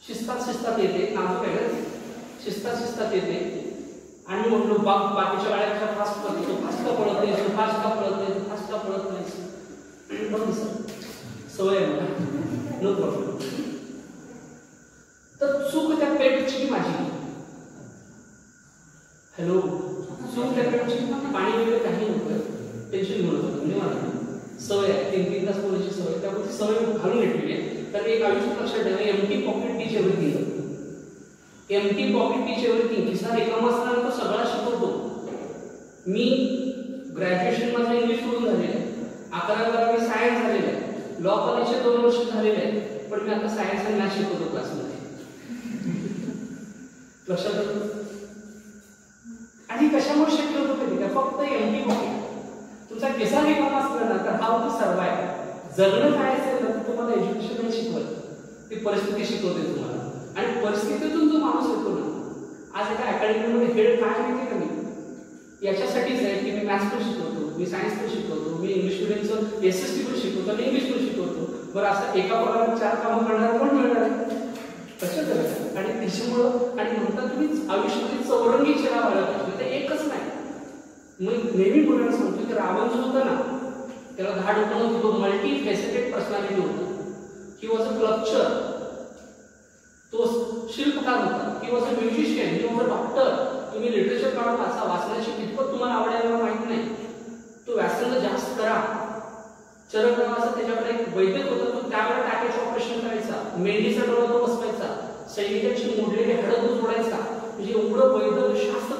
शिस्तात येते, नाजूक आहे शिस्तात येते आणि म्हणलो बाकीच्या गाड्यांच्या फास्ट पळतो, फास्ट का पळत नाही, फास्ट का पळत नाही, फास्ट का पळत नाही. बघ सवय आहे मला, नो प्रॉब्लेम. तर चूक त्या पेटची माझी. हॅलो, चूक त्या पेटची. पाणी वगैरे काही नको, टेन्शन घेऊ नका तुम्ही. मला सवय आहे 3-3 तास बोलायची सवय, त्यामुळे ती सवय घालून घेतलेली आहे. तर एक आयुष्यात लक्षात ठेवा, एम्प्टी पॉकेट टीच एव्हरीथिंग. एम्प्टी पॉकेट टीच एव्हरीथिंग. खिसा रिकामा असताना तो सगळा शिकवतो. मी ग्रॅज्युएशन माझं इंग्लिशमधून झालेलं आहे, 11वी-12वी सायन्स झालेलं आहे, लॉ कॉलेजचे 2 वर्ष झालेले आहे, पण मी आता सायन्स आणि मॅथ्स शिकवतो क्लासमध्ये. लक्षात आणि कशामुळे शक्य होतं कधी का फक्त एमटी बघूया. तुमचा केसा रिकामा असला ना तर हाऊ टू सर्वाइव्ह, जगणं काय असेल ना तुम्हाला एज्युकेशन नाही शिकवत, ती परिस्थिती शिकवते तुम्हाला. आणि परिस्थितीतून जो माणूस येतो ना, आज एका अकॅडमीमध्ये हेड काय माहिती का मी याच्यासाठीच आहे की मी मॅथ्स पण शिकवतो, मी सायन्स पण शिकवतो, मी इंग्लिश मिडियमचं एसएसटी पण शिकवतो आणि इंग्लिश पण शिकवतो. बरं असं एका पगारात 4 कामं करणार पण मिळणार आहे कशा करत. आणि त्याच्यामुळं आणि म्हणतात तुम्ही आयुष्यामध्ये चौरंगी चेहरा व्हायला पाहिजे, ते एकच नाही. मग नेहमी मुलांना सांगतो की रावण जो होता ना त्याला 10 डोकं होती, तो मल्टी फेसेटेड पर्सनॅलिटी होता. ही वॉज अ स्कल्पचर, तो शिल्पकार होता. He was a musician, he was a doctor. तुम्ही लिटरेचर काढून वाचा, वाचण्याची कितपत तुम्हाला आवडायला माहित नाही. तो व्यासंग जास्त करा. चरक नावाचा त्याच्याकडे एक वैद्यक होता, तो त्यावेळेला टाक्याचं ऑपरेशन करायचा, मेंढीचा डोळा तो बसवायचा, सैनिकांची मोडलेली हाडं तो जोडायचा. म्हणजे एवढं वैद्यक शास्त्र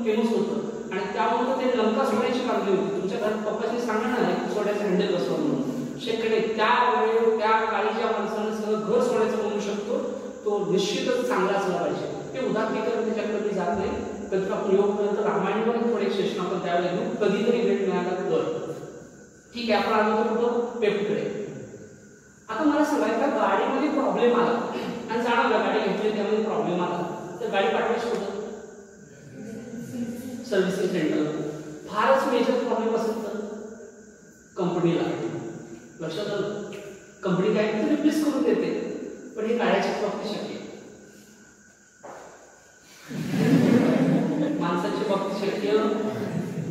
फेमस होतं. आणि त्यामुळे ते लंका सोडायची मागणी होती. तुमच्या घरात पप्पाची सांगा ना सोड्याचं हँडल बसवा म्हणून, शक्य नाही. त्यावेळी त्या काळी ज्या माणसानं सगळं घर सोडायचं म्हणू शकतो तो निश्चितच चांगला असला पाहिजे. ते उदात्तीकरण त्याच्याकडे मी जात नाही. कधी आपण योग केलं तर रामायणमध्ये थोडे सेशन आपण त्यावेळेला घेऊ, कधीतरी भेट मिळाला तर. ठीक आहे, आपण आलो तर कुठं पेपकडे. आता मला सांगायचं का गाडीमध्ये प्रॉब्लेम आला आणि जाणार गाडी घेतली त्यामध्ये प्रॉब्लेम आला तर गाडी पाठवायची होतं सर्व्हिसिंग सेंटर. फारच मेजर प्रॉब्लेम असेल तर कंपनीला. लक्षात आलं, कंपनी काय करते रिप्लेस करून देते. पण हे गाड्याच्या बाबतीत शक्य माणसाच्या बाबतीत शक्य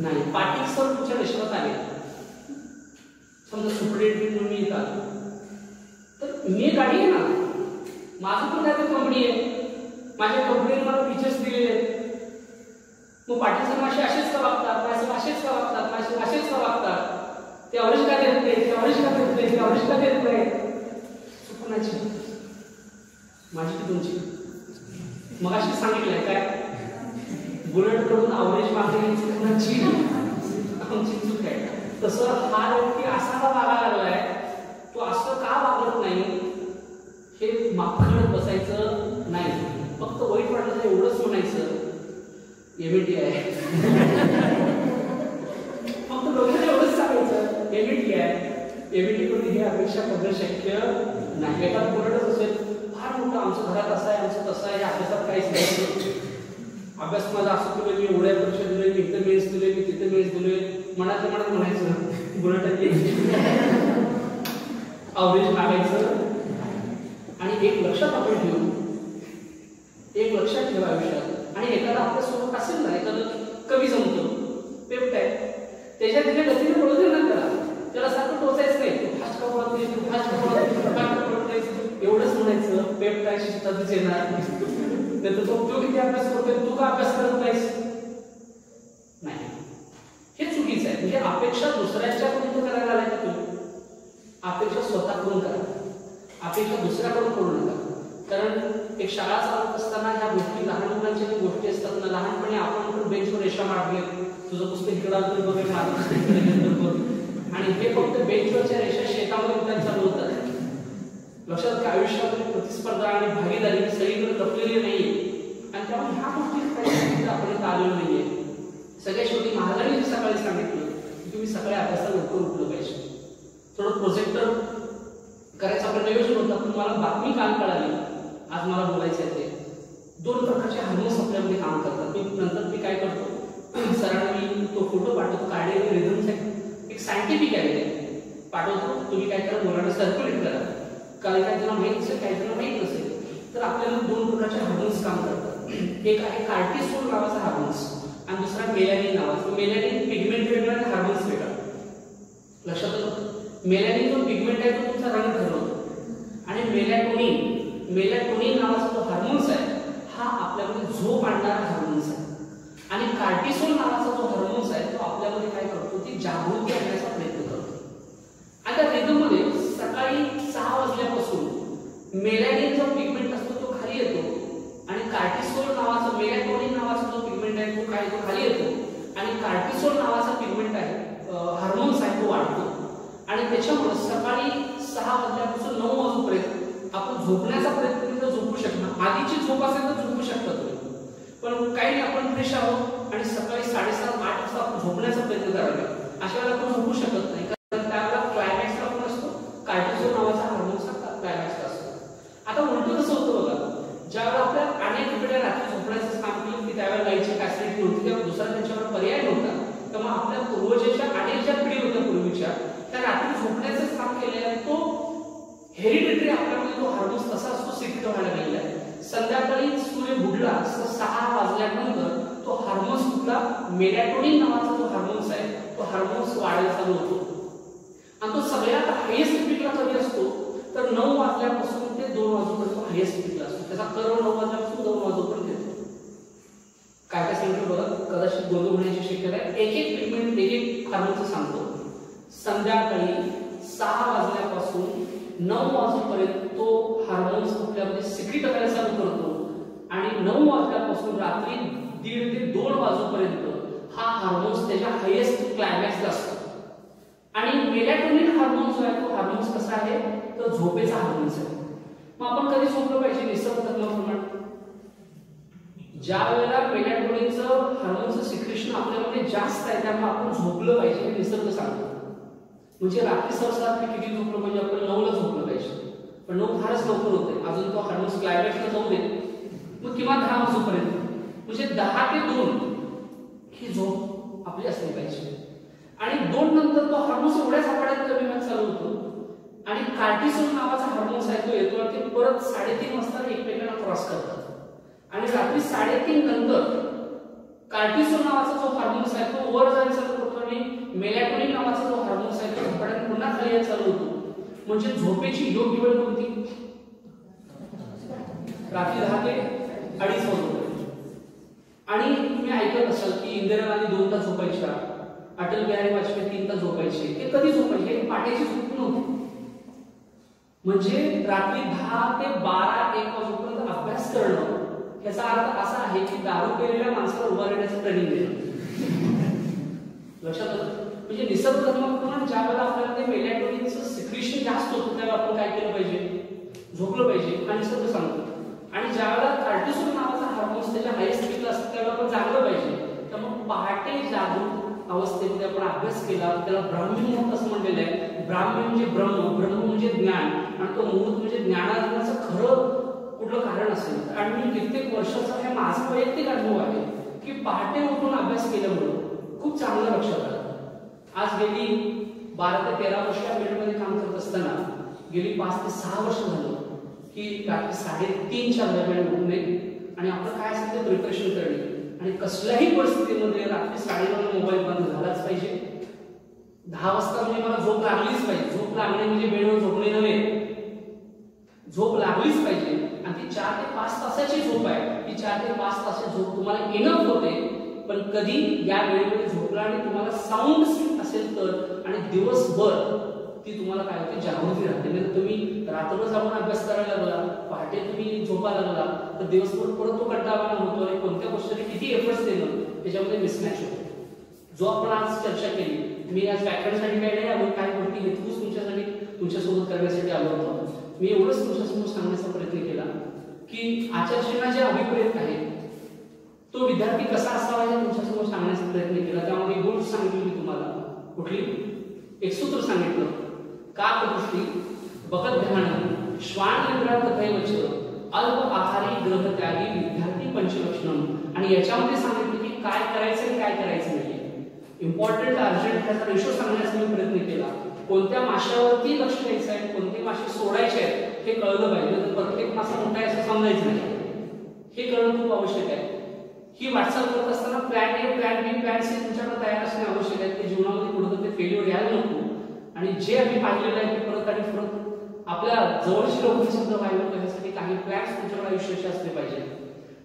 नाही. पाटील सर तुमच्या देशात आले, समजा सुपरडेंट म्हणून मी येतात तर मी गाडी आहे ना, माझं पण काय कंपनी आहे, माझ्या कंपनीने मला फीचर्स दिलेले आहेत. मग पाटील सर माझे असेच का वागतात, माझे असेच का वागतात, माझे असेच का वागतात, ते अवरेज का देत नाही, ते अवरेज का देत नाही, ते अवरेज का देत नाही. चुकण्याची माझी की तुमची. मग अशी सांगितलंय काय बुलेट कडून अवरेज मागणी चुकण्याची आमची चूक आहे. तसं हा व्यक्ती असा का वागायला लागलाय, तो असं का वागत नाही हे मागखडत बसायचं नाही. फक्त वाईट वाटलं तर एवढंच म्हणायचं एमईटी आहे. फक्त लोकांना एवढंच सांगायचं एमईटी आहे. एमईटी कडून ही अपेक्षा करणं शक्य नाही. एका बुलेटच असेल फार मोठं, आमचं घरात असं आहे, आमचं तसं आहे, अभ्यासात काहीच नाही. अभ्यास माझा असं तुला मी एवढ्या परीक्षा दिले, मी इथं मेन्स दिले, मी तिथे मेन्स दिले, मनाच्या मनात म्हणायचं बुलेट अवरेज मागायचं. आणि एक लक्षात आपण ठेवू, एक लक्षात ठेवा आयुष्यात. आणि एखादा आपल्या सोबत असेल ना, एखादं कवी जमतो पेपटाय, त्याच्या तिथे गतीने पळू दे ना, त्याला सारखं टोचायचं नाही. तू फास्ट का पळत नाही, तू फास्ट का पळत नाही, एवढंच म्हणायचं. पेपटाय शिस्तातच येणार. तर तो किती अभ्यास करतोय, तू का अभ्यास करत नाहीस नाही. हे चुकीचं आहे. म्हणजे अपेक्षा दुसऱ्याच्याकडून करायला लागल्या का तुम्ही, अपेक्षा स्वतःकडून करा, अपेक्षा दुसऱ्याकडून करू नका. कारण एक शाळा चालत असताना ह्या गोष्टी, लहान मुलांच्या ज्या गोष्टी असतात ना, लहानपणी आपण बेंचवर रेषा मारले, तुझं पुस्तक इकडं आलं तर बघ, माझं पुस्तक इकडे गेलं तर बघ. आणि हे फक्त बेंचवरच्या रेषा शेतामध्ये उद्या चालू होतात. लक्षात का आयुष्यामध्ये प्रतिस्पर्धा आणि भागीदारी सगळीकडे लपलेली नाहीये. आणि त्यामुळे ह्या गोष्टी आपण आलेलो नाहीये. सगळ्या शेवटी महाराजांनी सकाळी सांगितलं की तुम्ही सकाळी अभ्यासाला लवकर उठलं पाहिजे. थोडं प्रोजेक्टर करायचं आपलं नियोजन होतं, पण मला बातमी काल कळाली, आज मला बोलायचं आहे. ते 2 प्रकारचे हार्मोन्स आपल्यामध्ये काम करतात. मी नंतर मी काय करतो, सरांना मी तो फोटो पाठवतो, कार्डियक रिझमचा एक सायंटिफिक आहे पाठवतो. तुम्ही काय करा, मुलांना सर्क्युलेट करा. काही काही जण माहीत असेल, काही जण माहीत नसेल. तर आपल्याला 2 प्रकारचे हार्मोन्स काम करतात. एक आहे कार्टिसोल नावाचा हार्मोन्स आणि दुसरा मेलॅनिन नावाचा. मेलॅनिन पिगमेंट वेगळा आणि हार्मोन्स वेगळा. लक्षात आलं, मेलॅनिन जो पिगमेंट आहे तो तुमचा रंग ठरवतो. आणि मेलॅटोनिन नावाचा जो हार्मोन्स आहे हा आपल्यामध्ये झोप आणणारा हार्मोन्स आहे. आणि कार्टिसोल नावाचा जो हार्मोन्स आहे तो आपल्यामध्ये काय करतो, ती जागृती आणण्याचा प्रयत्न करतो. आता रिदममध्ये सकाळी 6 वाजल्यापासून मेलॅनिन जो पिगमेंट असतो तो खाली येतो आणि कार्टिसोल नावाचा, मेलॅटोनिन नावाचा जो पिगमेंट आहे तो काय, तो खाली येतो. आणि कार्टिसोल नावाचा पिगमेंट आहे, हार्मोन्स आहे, तो वाढतो आणि त्याच्यामुळे सकाळी 6 वाजल्यापासून 9 वाजेपर्यंत आपण झोपण्याचा प्रयत्न केला झोपू शकणार. आधीची झोप असेल तर झोपू शकता तुम्ही, पण काही आपण फ्रेश आहोत आणि सकाळी 7:30-8 वाजता आपण झोपण्याचा प्रयत्न करावा, अशा वेळेला आपण झोपू शकत नाही, कारण त्यावेळेला क्लायमॅक्सला आपण असतो, कार्टिसोल नावाचा हार्मोन्सचा क्लायमॅक्सला असतो. आता उलटं कसं होतं बघा, ज्यावेळेला आपल्या अनेक वेळा रात्री झोपण्याचं काम केलं की त्यावेळेला लाईटची फॅसिलिटी नव्हती, तेव्हा दुसरा त्यांच्यावर पर्याय नव्हता, तेव्हा आपल्या पूर्वजांच्या अनेक ज्या पिढी होत्या पूर्वीच्या, त्या रात्री झोपण्याचं काम केलं, तो हेरिडिटरी आपल्यामध्ये तो हार्मोन्स तसा असतो सिक्रेट व्हायला गेलेला आहे. संध्याकाळी सूर्य बुडला 6 वाजल्यानंतर तो हार्मोन्स कुठला, मेलॅटोनिन नावाचा जो हार्मोन्स आहे, तो हार्मोन्स वाढायला चालू होतो आणि तो सगळ्यात हायेस्ट पीकला कधी असतो तर 9 वाजल्यापासून ते 2 वाजेपर्यंत तो हायेस्ट पीकला असतो. त्याचा कर्व 9 वाजल्यापासून 2 वाजेपर्यंत येतो. काय काय सांगितलं बघा, कदाचित गोंधळ होण्याची शक्यता आहे. एक पिगमेंट एक हार्मोनचं सांगतो. संध्याकाळी 6 वाजल्यापासून 9 वाजेपर्यंत तो हार्मोन्स आपल्यामध्ये सिक्रेट करायला चालू करतो आणि 9 वाजल्यापासून रात्री 1:30 ते 2 वाजेपर्यंत हा हार्मोन्स त्याच्या हायेस्ट क्लायमॅक्सला असतो. आणि मेलॅटोनिन हार्मोन जो आहे तो हार्मोन्स कसा आहे तर झोपेचा हार्मोन्स आहे. मग आपण कधी झोपलं पाहिजे निसर्ग तत्वाप्रमाणे, ज्या वेळेला मेलॅटोनिनचं हार्मोनचं सिक्रेशन आपल्यामध्ये जास्त आहे त्यामुळे आपण झोपलं पाहिजे हे निसर्ग सांगतो. म्हणजे रात्री सहसा किती झोपलं म्हणजे आपण 9ला झोपलं पाहिजे, पण 9 फारच लवकर होते, अजून तो हार्मोन्स क्लायमॅक्सला जाऊ दे, मग किंवा 10 वाजेपर्यंत म्हणजे 10 ते 2 ही झोप आपली असली पाहिजे. आणि 2 नंतर तो हार्मोन्स एवढ्या झपाट्यात कमी व्हायला चालू होतो आणि कार्टिसोल नावाचा हार्मोन्स आहे तो येतो आणि परत 3:30 वाजता एकमेकांना क्रॉस करतात आणि रात्री 3:30 नंतर कार्टिसोल नावाचा जो हार्मोन्स आहे तो वर जायला चालू करतो आणि मेलॅटोनिन नावाचा जो हार्मोन्स आहे तो झपाट्याने पुन्हा खाली यायला चालू होतो. म्हणजे झोपेची योग्य वेळ कोणती, रात्री 10 ते 2:30 वाजेपर्यंत. आणि तुम्ही ऐकत असाल की इंदिरा गांधी 2 तास झोपायच्या, अटल बिहारी वाजपेयी 3 तास झोपायचे. हे कधी झोपायचे, हे पाठीची झोप नव्हती. म्हणजे रात्री 10 ते 12-1 वाजेपर्यंत अभ्यास करणं याचा अर्थ असा आहे की दारू पिलेल्या माणसाला उभा राहण्याचं ट्रेनिंग देणं. लक्षात आलं? म्हणजे निसर्ग तत्वाप्रमाणे ज्या वेळेला आपल्याला ते मेलॅटोनिनचं सिक्रेशन जास्त होतं त्यावेळेला आपण काय केलं पाहिजे, झोपलं पाहिजे हा निसर्ग सांगतो. आणि ज्या वेळेला कार्टिसोल नावाचा हार्मोन्स त्याच्या हायेस्ट पीकला असतो त्यावेळेला आपण जागलं पाहिजे. त्यामुळे पहाटे जागून अवस्थेमध्ये आपण अभ्यास केला, त्याला ब्राह्मी मुहूर्त असं म्हणलेलं आहे. ब्राह्मी म्हणजे ब्रह्म, ब्रह्म म्हणजे ज्ञान आणि तो मुहूर्त म्हणजे ज्ञानाचं खरं कुठलं कारण असेल. आणि मी कित्येक वर्षाचा हे माझा वैयक्तिक अनुभव आहे की पहाटे उठून अभ्यास केल्यामुळे खूप चांगलं लक्षात आलं. आज गेली 12 ते 13 वर्ष या फील्डमध्ये काम करत असताना गेली 5 ते 6 वर्ष झालं की रात्री 3:30च्या दरम्यान उठणे आणि आपलं काय असेल ते प्रिपरेशन करणे आणि कसल्याही परिस्थितीमध्ये रात्री 9:30 मोबाईल बंद झालाच पाहिजे. 10 वाजता म्हणजे मला झोप लागलीच पाहिजे. झोप लागणे म्हणजे बेडवर झोपणे नव्हे, झोप लागलीच पाहिजे. आणि ती 4 ते 5 तासाची झोप आहे. ती 4 ते 5 तासाची झोप तुम्हाला इनफ होते, पण कधी या वेळेमध्ये झोपला आणि तुम्हाला साऊंड स्लीप असेल तर आणि दिवसभर ती तुम्हाला काय होते जागृती राहते. म्हणजे तुम्ही रात्रभर जाऊन अभ्यास करायला लागला, पहाटे तुम्ही झोपायला लागला तर दिवसभर परत तो कंटाळवाणा होतो आणि कोणत्या गोष्टीने किती एफर्ट्स देणं त्याच्यामध्ये मिसमॅच होतो. जो आपण आज चर्चा केली, मी आज व्याख्यानासाठी काय नाही आपण काय गोष्टी हेतूच तुमच्यासोबत करण्यासाठी आलो होतो. मी एवढंच तुमच्यासमोर सांगण्याचा प्रयत्न केला की आचार्यांना जे अभिप्रेत आहे तो विद्यार्थी कसा असावा हे तुमच्यासमोर सांगण्याचा प्रयत्न केला. त्यामध्ये गोष्ट सांगितली मी तुम्हाला, कुठली एक सूत्र सांगितलं, काकदृष्टी बकत ध्यान श्वान निद्रात तथैवच अल्प आहारी ग्रह त्यागी विद्यार्थी पंचलक्षणम. आणि याच्यामध्ये सांगितलं की काय करायचं आणि काय करायचं नाही. इम्पॉर्टंट अर्जंट ह्याचा रेशो सांगण्याचा मी प्रयत्न केला. कोणत्या माशावरती लक्ष द्यायचं आहे, कोणते मासे सोडायचे आहेत हे कळलं पाहिजे. तर प्रत्येक मासा मोठा आहे असं समजायचं नाही, हे कळणं खूप आवश्यक आहे. ही वाटचाल करत असताना plan A, plan B, plan C तुमच्याकडे तयार असणे आवश्यक आहे. ते जीवनामध्ये कुठं ते फेल्युअर यायला नको. आणि जे आम्ही पाहिलेलं आहे ते परत आणि परत आपल्या जवळची लोकांनी सुद्धा व्हायला त्याच्यासाठी काही प्लॅन्स तुमच्याकडे आयुष्याचे असले पाहिजे.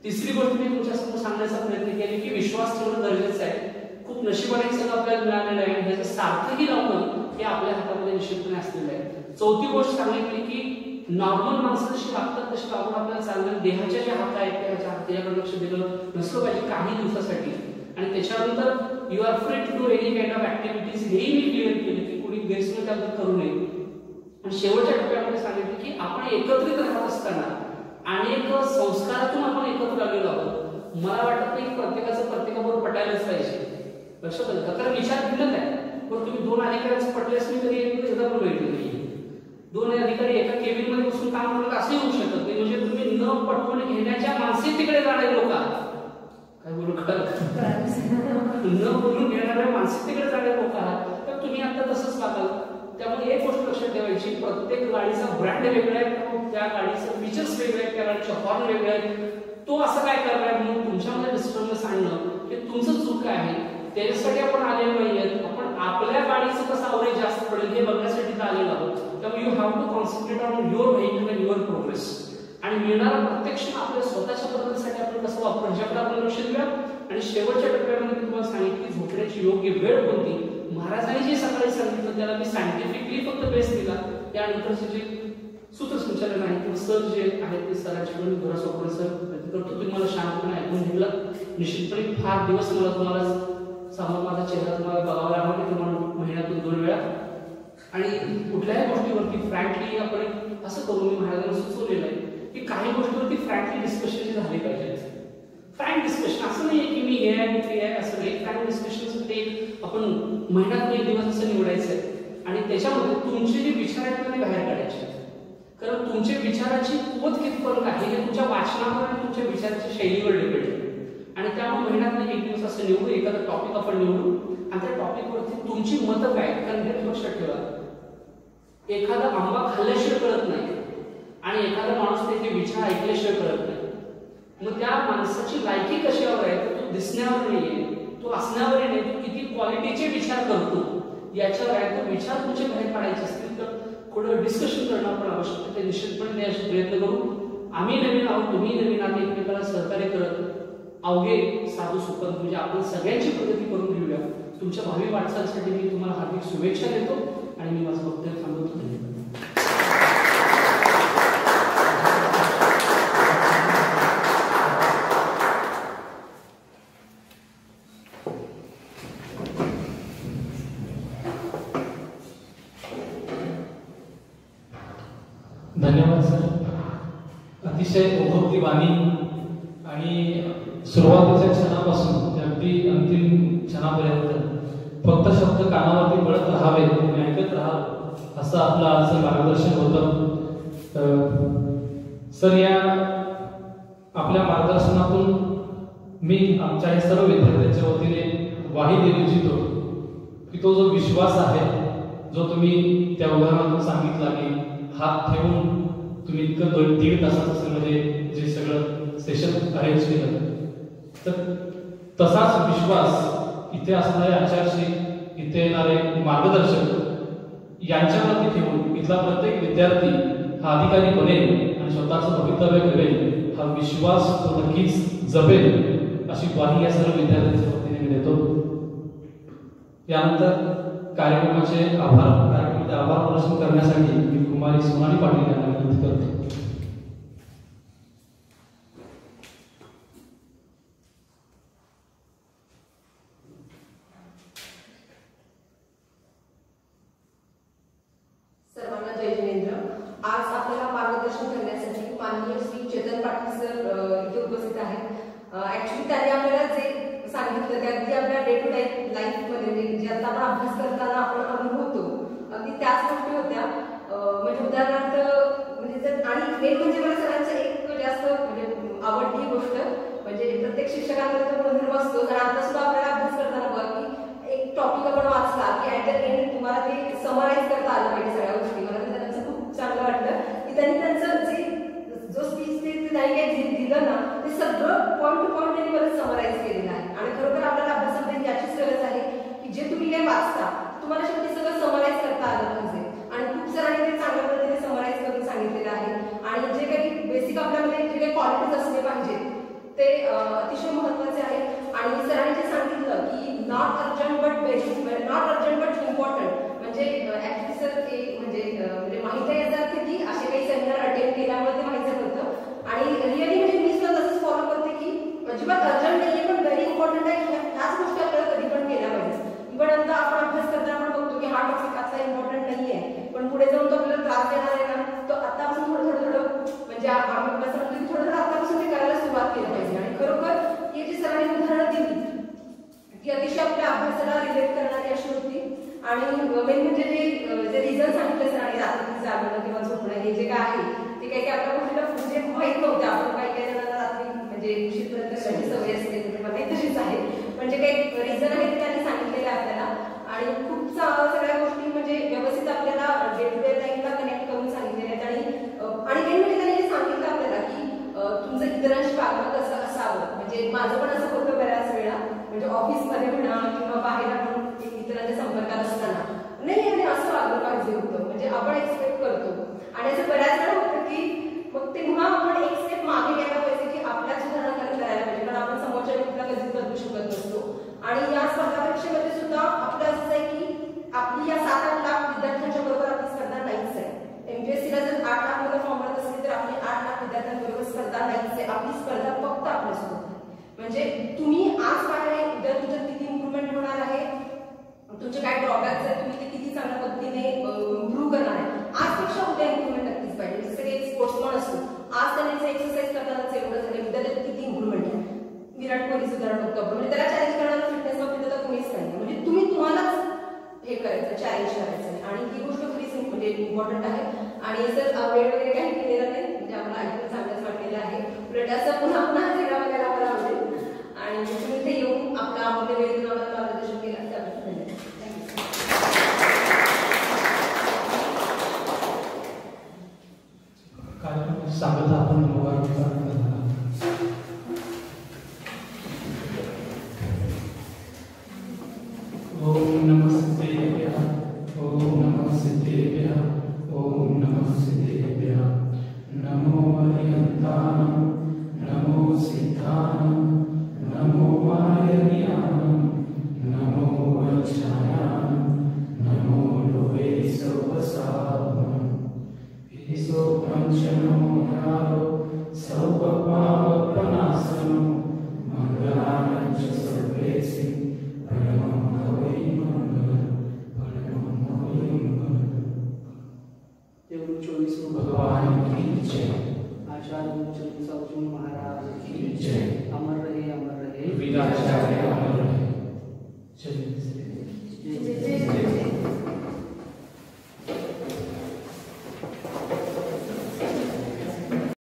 तिसरी गोष्ट मी तुमच्यासमोर सांगण्याचा प्रयत्न केला की विश्वास ठेवणं गरजेचं आहे. खूप नशिबाने सगळं आपल्याला मिळालेलं आहे आणि त्याचं सार्थकी लावणं हे आपल्या हातामध्ये निश्चितपणे असलेलं आहे. चौथी गोष्ट सांगितली की नॉर्मल माणसं जशी वागतात तशी वागून आपल्याला चालणं, देहाच्या ज्या हात आहेत त्याच्या हात त्याच्याकडे लक्ष दिलं नसलं पाहिजे काही दिवसासाठी. आणि त्याच्यानंतर you are free to do any kind of activities, हेही मी क्लिअर केलं की कोणी गैरसमज त्याबद्दल करू नये. आणि शेवटच्या टप्प्यामध्ये सांगितलं की आपण एकत्रित राहत असताना अनेक संस्कारातून आपण एकत्र आलेलो आहोत. मला वाटत नाही प्रत्येकाचं प्रत्येकाबरोबर पटायलाच पाहिजे. लक्षात आलं का? कारण विचार भिन्नच आहे. पण तुम्ही दोन अधिकाऱ्यांचं पटल्यास मी कधी एकदा पण बघितलं नाही. दोन अधिकारी एका केबिन मध्ये बसून काम करत असंही होऊ शकत नाही. म्हणजे तुम्ही न पटवून घेण्याच्या मानसिकतेकडे जाणारे लोक आहात. काय बोलू न बोलून घेणाऱ्या मानसिकतेकडे जाणारे लोक आहात, तर तुम्ही आता तसंच वागाल. त्यामुळे एक गोष्ट लक्षात ठेवायची, प्रत्येक गाडीचा ब्रँड वेगळा आहे, त्या गाडीचं फीचर्स वेगळे आहेत, त्या गाडीचे हॉर्न वेगळे आहेत. तो असं काय करणार म्हणून तुमच्यामध्ये डिस्टर्बन्स आणणं हे तुमचं चूक आहे. त्याच्यासाठी आपण आलेलो नाहीये. आपण आपल्या गाडीचं कसं अवरेज जास्त पडेल हे बघण्यासाठी आलेलो आहोत. त्यामुळे you have to concentrate on your vehicle and your progress. आणि मिळणारा प्रत्यक्ष आपल्या स्वतःच्या प्रगतीसाठी आपण कसं वापरू ह्याच्याकडे आपण लक्ष देऊया. आणि शेवटच्या टप्प्यामध्ये मी तुम्हाला सांगितलं की झोपण्याची योग्य वेळ कोणती. महाराजांनी जे सकाळी सांगितलं त्याला मी सायंटिफिकली फक्त बेस दिला. त्यानंतरचे जे सूत्रसंचालन आहे किंवा सर जे आहेत ते सरांच्याकडून घरा सोपवणे सर करतो. तुम्ही मला शांतपणे ऐकून घेतलं. निश्चितपणे फार दिवस तुम्हाला समोर माझा चेहरा तुम्हाला बघावा लागणार नाही तुम्हाला महिन्यातून 2 वेळा. आणि कुठल्याही गोष्टीवरती फ्रँकली आपण असं करू, मी महाराजांना सुचवलेलं आहे की काही गोष्टीवरती फ्रँकली डिस्कशन झाले पाहिजे. फ्रँक डिस्कशन असं नाही की मी हे आहे मी ते आहे असं नाही. फ्रँक डिस्कशनसाठी आपण महिन्यात 1 दिवस असं निवडायचं आहे आणि त्याच्यामध्ये तुमचे जे विचार आहेत ते बाहेर काढायचे. कारण तुमच्या विचाराची कुवत कितपर्यंत आहे हे तुमच्या वाचनावर आणि तुमच्या विचाराच्या शैलीवर डिपेंड आहे. आणि त्यामुळे महिन्यात 1 दिवस असं निवडू, एखादा टॉपिक आपण निवडू आणि त्या टॉपिकवरती तुमची मतं काय. कारण हे लक्षात ठेवा, एखादा आंबा खाल्ल्याशिवाय कळत नाही आणि एखादा माणूस त्याचे विचार ऐकल्याशिवाय कळत नाही. मग त्या माणसाची लायकी कशावर आहे तर तो दिसण्यावर नाहीये, तो असण्यावर नाही, तो किती क्वालिटीचे विचार करतो याच्यावर आहे. तो विचार तुमचे बाहेर काढायचे असतील तर थोडं डिस्कशन करणं आपण आवश्यक आहे. ते निश्चितपणे द्यायचे प्रयत्न करू. आम्ही नवीन आहोत, तुम्ही नवीन आहात, एकमेकाला सहकार्य करत अवघे साधू सुखद म्हणजे आपण सगळ्यांची प्रगती करून घेऊया. तुमच्या भावी वाटचालीसाठी मी तुम्हाला हार्दिक शुभेच्छा देतो आणि मी माझं वक्तव्य थांबवतो. धन्यवाद. धन्यवाद सर. अतिशय ओघवती वाणी आणि सुरुवातीच्या क्षणापासून ते अगदी अंतिम क्षणापर्यंत फक्त शब्द कानावरती पडत राहावे आणि ऐकत राहावं असं आपलं आजचं मार्गदर्शन होतं. सर, या आपल्या मार्गदर्शनातून मी आमच्या हे सर्व विद्यार्थ्यांच्या वतीने ग्वाही देऊ इच्छितो की तो जो विश्वास आहे जो तुम्ही त्या उदाहरणातून सांगितला की हात ठेवून तुम्ही इतकं 1.5 तासाचं म्हणजे जे सगळं सेशन अरेंज केलं, तर तसाच विश्वास इथे असणारे आचार्य, इथे येणारे मार्गदर्शक यांच्यावरती ठेवून इथला प्रत्येक विद्यार्थी हा अधिकारी बनेल आणि स्वतःचं भवितव्य करेल हा विश्वास तो नक्कीच जपेल अशी ग्वाही या सर्व विद्यार्थ्यांच्या वतीने मी देतो. यानंतर कार्यक्रमाचे आभार प्रदर्शन करण्यासाठी मी कुमारी सोनाली पाटील यांना विनंती करतो. सर्वांना जय जिनेंद्र. आज आपल्याला मार्गदर्शन करण्यासाठी माननीय श्री चेतन पाटील सर इथे उपस्थित आहेत. ऍक्च्युली त्यांनी आपल्याला जे सांगितलं ते अगदी आपल्या डे टू डे लाईफ मध्ये जे आता आपण अभ्यास करताना आपण अनुभवतो अगदी त्याच गोष्टी होत्या. म्हणजे उदाहरणार्थ म्हणजे आणि मेन म्हणजे मला सरांचं एक जास्त म्हणजे आवडती गोष्ट म्हणजे प्रत्येक शिक्षकांमध्ये तो गुणधर्म असतो. कारण आता सुद्धा आपल्याला अभ्यास करताना बघा की एक टॉपिक आपण वाचला की ऍट द एंड तुम्हाला ते समराईज करता आलं पाहिजे सगळ्या गोष्टी. मला त्यांचं खूप चांगलं वाटलं की त्यांनी त्यांचं जे जो स्पीच त्यांनी काही दिलं ना ते सगळं पॉईंट टू पॉईंट त्यांनी परत समराईज केलेलं आहे. आणि खरोखर आपल्याला अभ्यासामध्ये याचीच गरज आहे की जे तुम्ही काही वाचता तुम्हाला शेवटी सगळं समराईज करता आलं पाहिजे. आणि खूप सरांनी ते चांगल्या पद्धतीने समराईज करून सांगितलेलं आहे. आणि जे काही बेसिक आपल्यामध्ये जे काही क्वालिटीज असले पाहिजेत ते अतिशय महत्त्वाचे आहे. आणि सरांनी जे सांगितलं की नॉट अर्जंट बट इम्पॉर्टंट म्हणजे ऍक्च्युली सर ते म्हणजे माहिती आहे याचा अर्थ की असे काही सेमिनार अटेंड केल्यामुळे ते माहिती होतं. आणि रिअली म्हणजे मी सुद्धा तसंच फॉलो करते की अजिबात अर्जंट नाहीये पण व्हेरी इम्पॉर्टंट आहे. ह्याच गोष्टी आपल्याला कधी पण केल्या ती अतिशय आपल्या अभ्यासाला रिलेट करणारी अशी होती. आणि मेन म्हणजे जे रिझन सांगितलं सर आणि रात्री जागणं किंवा झोपणं हे जे काय आहे ते काही आपल्या गोष्टीला म्हणजे माहीत नव्हतं. आपण काही जणांना रात्री म्हणजे उशीरपर्यंत करायची सवय असते, मला तशीच आहे. म्हणजे काही रिझन आहे ते त्यांनी सांगितलेलं आहे आपल्याला. आणि खूप सगळ्या गोष्टी म्हणजे व्यवस्थित आपल्याला डे टू डे लाईफला कनेक्ट करून सांगितलेल्या आहेत. आणि मेन म्हणजे त्यांनी सांगितलं आपल्याला की तुमचं इतरांशी वागणं कसं असावं. म्हणजे माझं पण असं होतं बऱ्याच वेळा, म्हणजे ऑफिसमध्ये म्हणा किंवा बाहेर आपण इतरांच्या संपर्कात असताना नाही आणि असं वागलं पाहिजे होतं. म्हणजे आपण एक्सपेक्ट करतो आणि असं बऱ्याच वेळा होतं की मग तेव्हा आपण एक स्टेप मागे घ्यायला पाहिजे की आपल्या सुधारणा करायला पाहिजे, कारण आपण समोरच्या व्यक्तीला कधीच बदलू शकत नसतो. आणि या स्पर्धा परीक्षेमध्ये सुद्धा आपलं असं आहे की आपली या 7-8 लाख विद्यार्थ्यांच्या बरोबर आपली स्पर्धा नाहीच आहे. MPSCला जर 8 लाख मुलं फॉर्म भरत असतील तर आपली 8 लाख विद्यार्थ्यांबरोबर स्पर्धा नाहीच आहे. आपली स्पर्धा फक्त आपल्यासोबत आहे. म्हणजे तुम्ही आज काय आहे, उद्या तुमच्यात किती इम्प्रुव्हमेंट होणार आहे, तुमचे काय ड्रॉबॅक्स आहेत, तुम्ही ते किती चांगल्या पद्धतीने इम्प्रूव्ह करणार आहे. आजपेक्षा उद्या इम्प्रुव्हमेंट नक्कीच पाहिजे. जसं की एक स्पोर्ट्समन असतो, आज त्याने एक्सरसाइज करतानाच एवढं झालं, उद्या त्यात किती इम्प्रुव्हमेंट आहे. विराट कोहली सुद्धा बघतो आपण, म्हणजे त्याला चॅलेंज करणारा फिटनेस बाबतीत तर कोणीच नाही. म्हणजे तुम्हालाच हे करायचं, चॅलेंज करायचं. आणि ही गोष्ट खरीच म्हणजे इम्पॉर्टंट आहे. आणि सर वेळ वगैरे काही केलेला नाही, म्हणजे आम्हाला ऐकून चांगलंच वाटलेलं आहे. उलट असं पुन्हा सगळं बघायला मला आवडेल. आणि तुम्ही इथे येऊन आपला अमूल्य वेळ देऊन आम्हाला मार्गदर्शन केलं त्याबद्दल धन्यवाद. स्वागत आपण ओम नमः सिद्धेभ्यः, ओम नमः सिद्धेभ्यः, ओम नमः सिद्धेभ्यः. नमो अरिहन्तानं, नमो सिद्धानं, नमो वायर्यानं, नमो वज्रायानं, नमो लोहे सर्वसाधनं. ईशो पंचनमो नारो सर्वपापप्रणाशनो मंगलानां च सर्वेषु परमं भवै मंगलम्, परमं भवै मंगलम्. देवरू 24 भगवान की जय. आचार्य अर्जुन महाराज की जय. अमर रहे, अमर रहे वीराचार्य